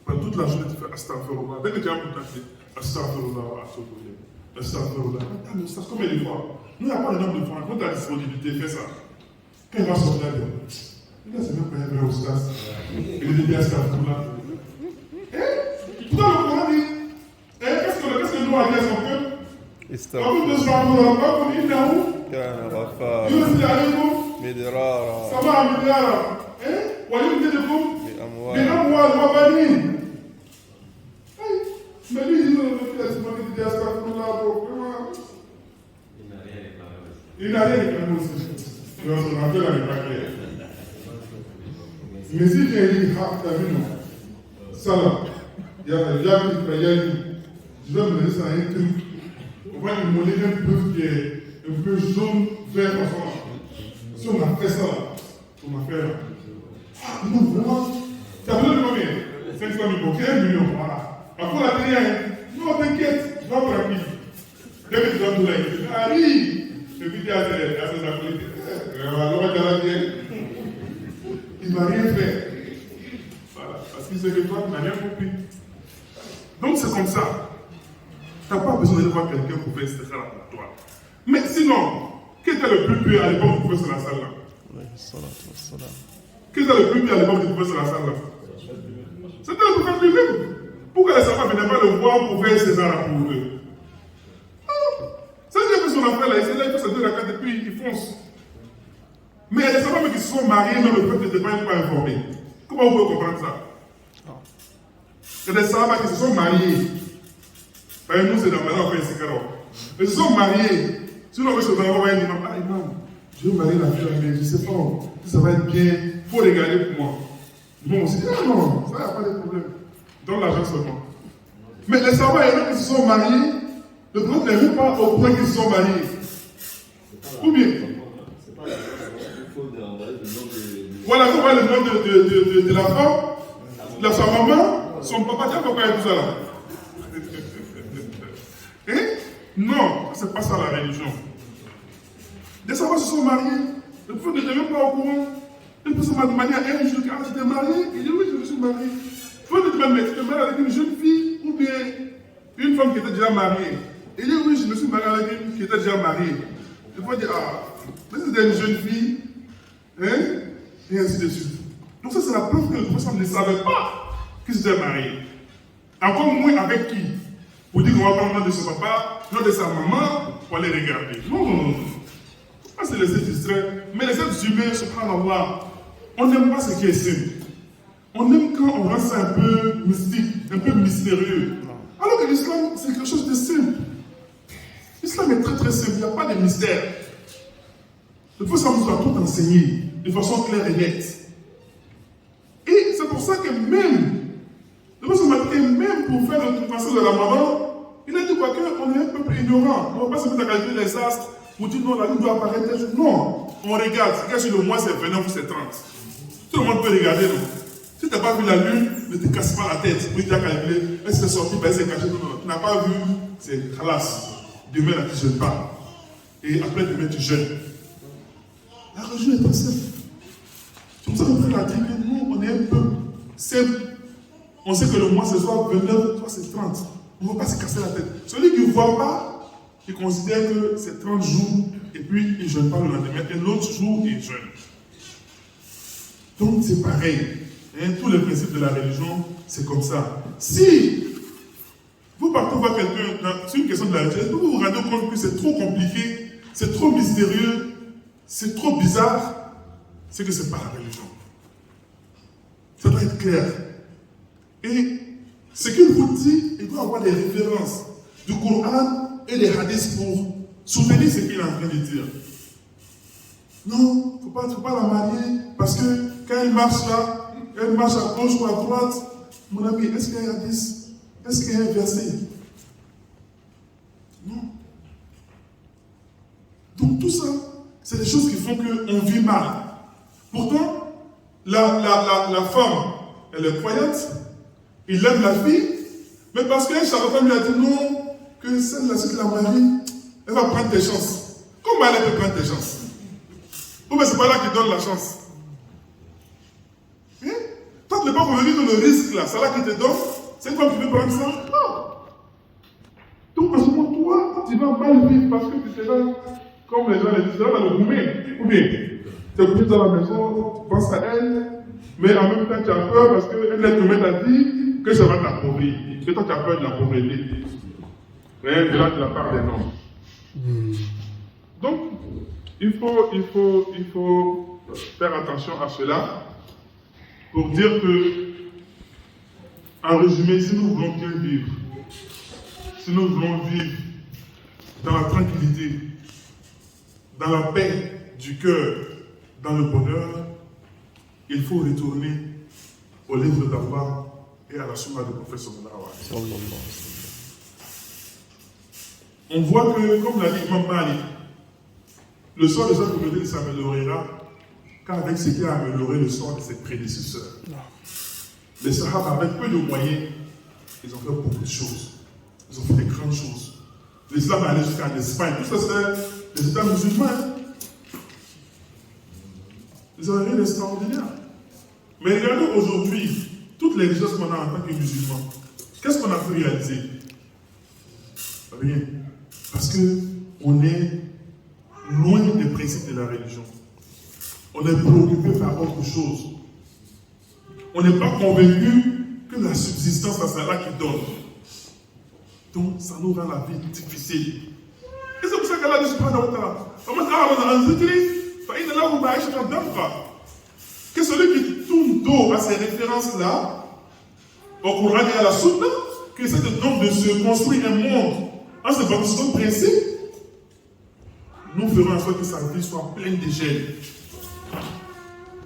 Pendant toute la journée, tu fais astaghfirullah. Dès que tu as un peu de temps, tu fais astaghfirullah, astaghfirullah. Mais ça, combien de fois? Nous, il n'y a pas le nombre de fois. Quand tu as disponibilité, fais ça. Quand il va sortir, il dit, c'est même pas un vrai Oustaz. Il dit, astaghfirullah. Tout le Coran dit, qu'est-ce que nous a dit à son peuple? Comme de ce moment-là, comme il est où? Yusuf alaykum. Midrara. Ça va, Midrara. ويمددكم بأموال وبنين. Mais lui, il dit astaghfirullah. Il n'a rien réclamé aussi. Donc, on appelle la réparer. Mais si j'ai dit, ça là, il y a je vais me laisser un truc. On va lui montrer un peu qui est un peu jaune, vert, orange. Si on a fait ça là, on a fait là. Ah non, vraiment, tu as besoin de combien? 500 000 pour 1 million, voilà. Après la télé, non, t'inquiète, tu vas tranquille. Dès que tu vas tout là, il dit, arrive. Et puis tu as ses acolytes. Il ne m'a rien fait. Voilà, parce qu'il sait que toi, tu n'as rien compris. Donc c'est comme ça. Tu n'as pas besoin de voir quelqu'un pour faire ce là pour toi. Mais sinon, qui était le plus pur à l'époque du prophète sallallahu alayhi wa sallam? Qui était le plus pur à l'époque du prophète sallallahu alayhi wa sallam? C'était le prophète lui-même. Pourquoi les savants ne venaient pas le voir pour faire ces là pour eux? C'est qu'il a fait son affaire là, il fait ses 2 rakats et puis il fonce. Mais il y a des savants qui se sont mariés, mais le peuple n'était pas informé. Comment vous pouvez comprendre ça? Il y a des savants qui se sont mariés. Nous, c'est dans la maison, on fait un sécaro. Ils se sont mariés. Sinon, on va voir un imam. Ah, imam, je vais marier la fille, mais je ne sais pas si ça va être bien. Il faut regarder pour moi. L'imam aussi dit, ah non, ça n'a pas de problème. Donne l'argent seulement. Mais les savants et qui se sont mariés, le prophète n'est même pas au point qu'ils se sont mariés. Ou bien? Voilà, on voit le nom de la femme, sa maman, son papa, tiens, pourquoi il y a tout ça là? Hein? Non, c'est pas ça la religion. Les savants se sont mariés, le prophète n'était même pas au courant. Une personne m'a demandé à un jour, ah, tu t'es marié? Il dit oui, je me suis marié. Il faut te demander, tu t'es marié avec une jeune fille ou bien une femme qui était déjà mariée? Il dit oui, je me suis marié avec une qui était déjà mariée. Il faut dire, ah, mais c'était une jeune fille, hein? Et ainsi de suite. Donc ça, c'est la preuve que le prophète ne savait pas qu'il s'était marié. Encore moins avec qui? Pour dire qu'on va parler de son papa, non de sa maman, pour aller regarder. Non, non, non. Ça, c'est les êtres distraits. Mais les êtres humains, subhanallah, on n'aime pas ce qui est simple. On aime quand on rend ça un peu mystique, un peu mystérieux. Alors que l'islam, c'est quelque chose de simple. L'islam est très très simple, il n'y a pas de mystère. Le prophète nous a tout enseigné de façon claire et nette. Et c'est pour ça que même, le prophète m'a dit que même pour faire le passage de la maman, il a dit quoi qu'on est un peu ignorant. On ne va pas se mettre à calculer les astres pour dire non, la lune doit apparaître. Non, on regarde. C'est que le mois c'est 29 ou c'est 30. Tout le monde peut regarder, non? Si tu n'as pas vu la lune, ne te casse pas la tête. Pour dire calculer, est-ce que c'est sorti, ben c'est caché, non, non. Tu n'as pas vu, c'est khalas. Demain, là, tu ne jeûnes pas. Et après, demain, tu jeûnes. La religion est très simple. C'est pour ça qu'on a dit que nous, on est un peu simple. On sait que le mois, c'est soit 29, soit c'est 30. On ne va pas se casser la tête. Celui qui ne voit pas, il considère que c'est 30 jours, et puis il ne jeûne pas le lendemain, et l'autre jour, il jeûne. Donc, c'est pareil. Hein, tous les principes de la religion, c'est comme ça. Si vous partez voir quelqu'un, c'est une question de la religion, vous vous rendez compte que c'est trop compliqué, c'est trop mystérieux, c'est trop bizarre, c'est que ce n'est pas la religion. Ça doit être clair. Et ce qu'il vous dit, il doit avoir des références du Coran et des hadiths pour soutenir ce qu'il est en train de dire. Non, il ne faut pas la marier parce que quand elle marche là, elle marche à gauche ou à droite, mon ami, est-ce qu'il y a un hadith? Est-ce qu'il y a un verset? Non. Donc tout ça, c'est des choses qui font qu'on vit mal. Pourtant, la femme, elle est croyante, il aime la fille, mais parce qu'un charlatan lui a dit non, que celle-là, si tu la maries, elle va prendre tes chances. Comment elle peut prendre tes chances? Ou bien c'est pas là qui donne la chance. Hein? Toi, tu n'es pas convaincu que le risque là, c'est là qui te donne. C'est toi qui veux prendre ça? Non. Donc, à ce moment, toi, tu vas mal vivre parce que tu es là, comme les gens le disent, tu es là dans le gourmet. Ou bien, tu es couché dans la maison, tu penses à elle, mais en même temps, tu as peur parce qu'un être humain t'a dit que ça va t'appauvrir. Et toi, tu as peur de la pauvreté. Rien de là de la part des noms. Donc, il faut faire attention à cela pour dire que, en résumé, si nous voulons bien vivre, si nous voulons vivre dans la tranquillité, dans la paix du cœur, dans le bonheur, il faut retourner au livre d'Allah et à la sunna du prophète sallallahu alayhi wa sallam. On voit que, comme l'a dit Imam Malik, le sort de cette communauté ne s'améliorera qu'avec ce qui a amélioré le sort de ses prédécesseurs. Les Sahaba, avec peu de moyens, ils ont fait beaucoup de choses. Ils ont fait des grandes choses. L'islam est allé jusqu'en Espagne. Tout ça, c'est les États musulmans. Ils ont rien d'extraordinaire. Mais regardez aujourd'hui, toutes les richesses qu'on a en tant que musulmans, qu'est-ce qu'on a pu réaliser? Rien. Parce qu'on est loin des principes de la religion. On est préoccupé par autre chose. On n'est pas convaincu que la subsistance, c'est là qui donne. Donc, ça nous rend la vie difficile. Et c'est pour ça qu'Allah dit subhanahu wa ta'ala, que celui qui tourne dos à ces références-là, au Coran et à la Sunna, qui essaie donc de se construire un monde en se basant sur un principe, nous ferons en sorte que sa vie soit pleine de gêne.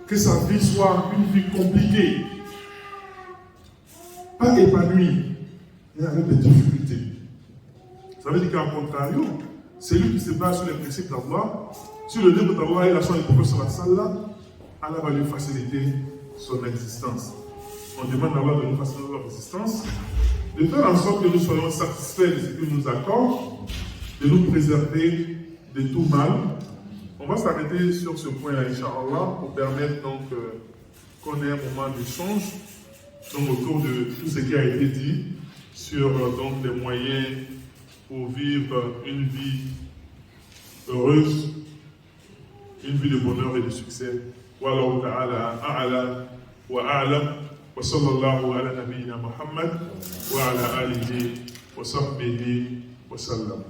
Que sa vie soit une vie compliquée, pas épanouie. et avec des difficultés. Ça veut dire qu'en contrario, celui qui se base sur les principes d'Allah, sur le livre d'Allah et la sunna du prophète sallallahu alayhi wa sallam, Allah va lui faciliter son existence. On demande à Allah de nous faciliter notre existence, de faire en sorte que nous soyons satisfaits de ce qu'il nous accorde, de nous préserver de tout mal. On va s'arrêter sur ce point-là, Inch'Allah, pour permettre donc qu'on ait un moment d'échange autour de tout ce qui a été dit sur donc les moyens pour vivre une vie heureuse, une vie de bonheur et de succès. Wallahu ta'ala a'la wa a'lam wa sallallahu ala nabiyyina Muhammad wa ala alihi wa sahbihi wa sallam.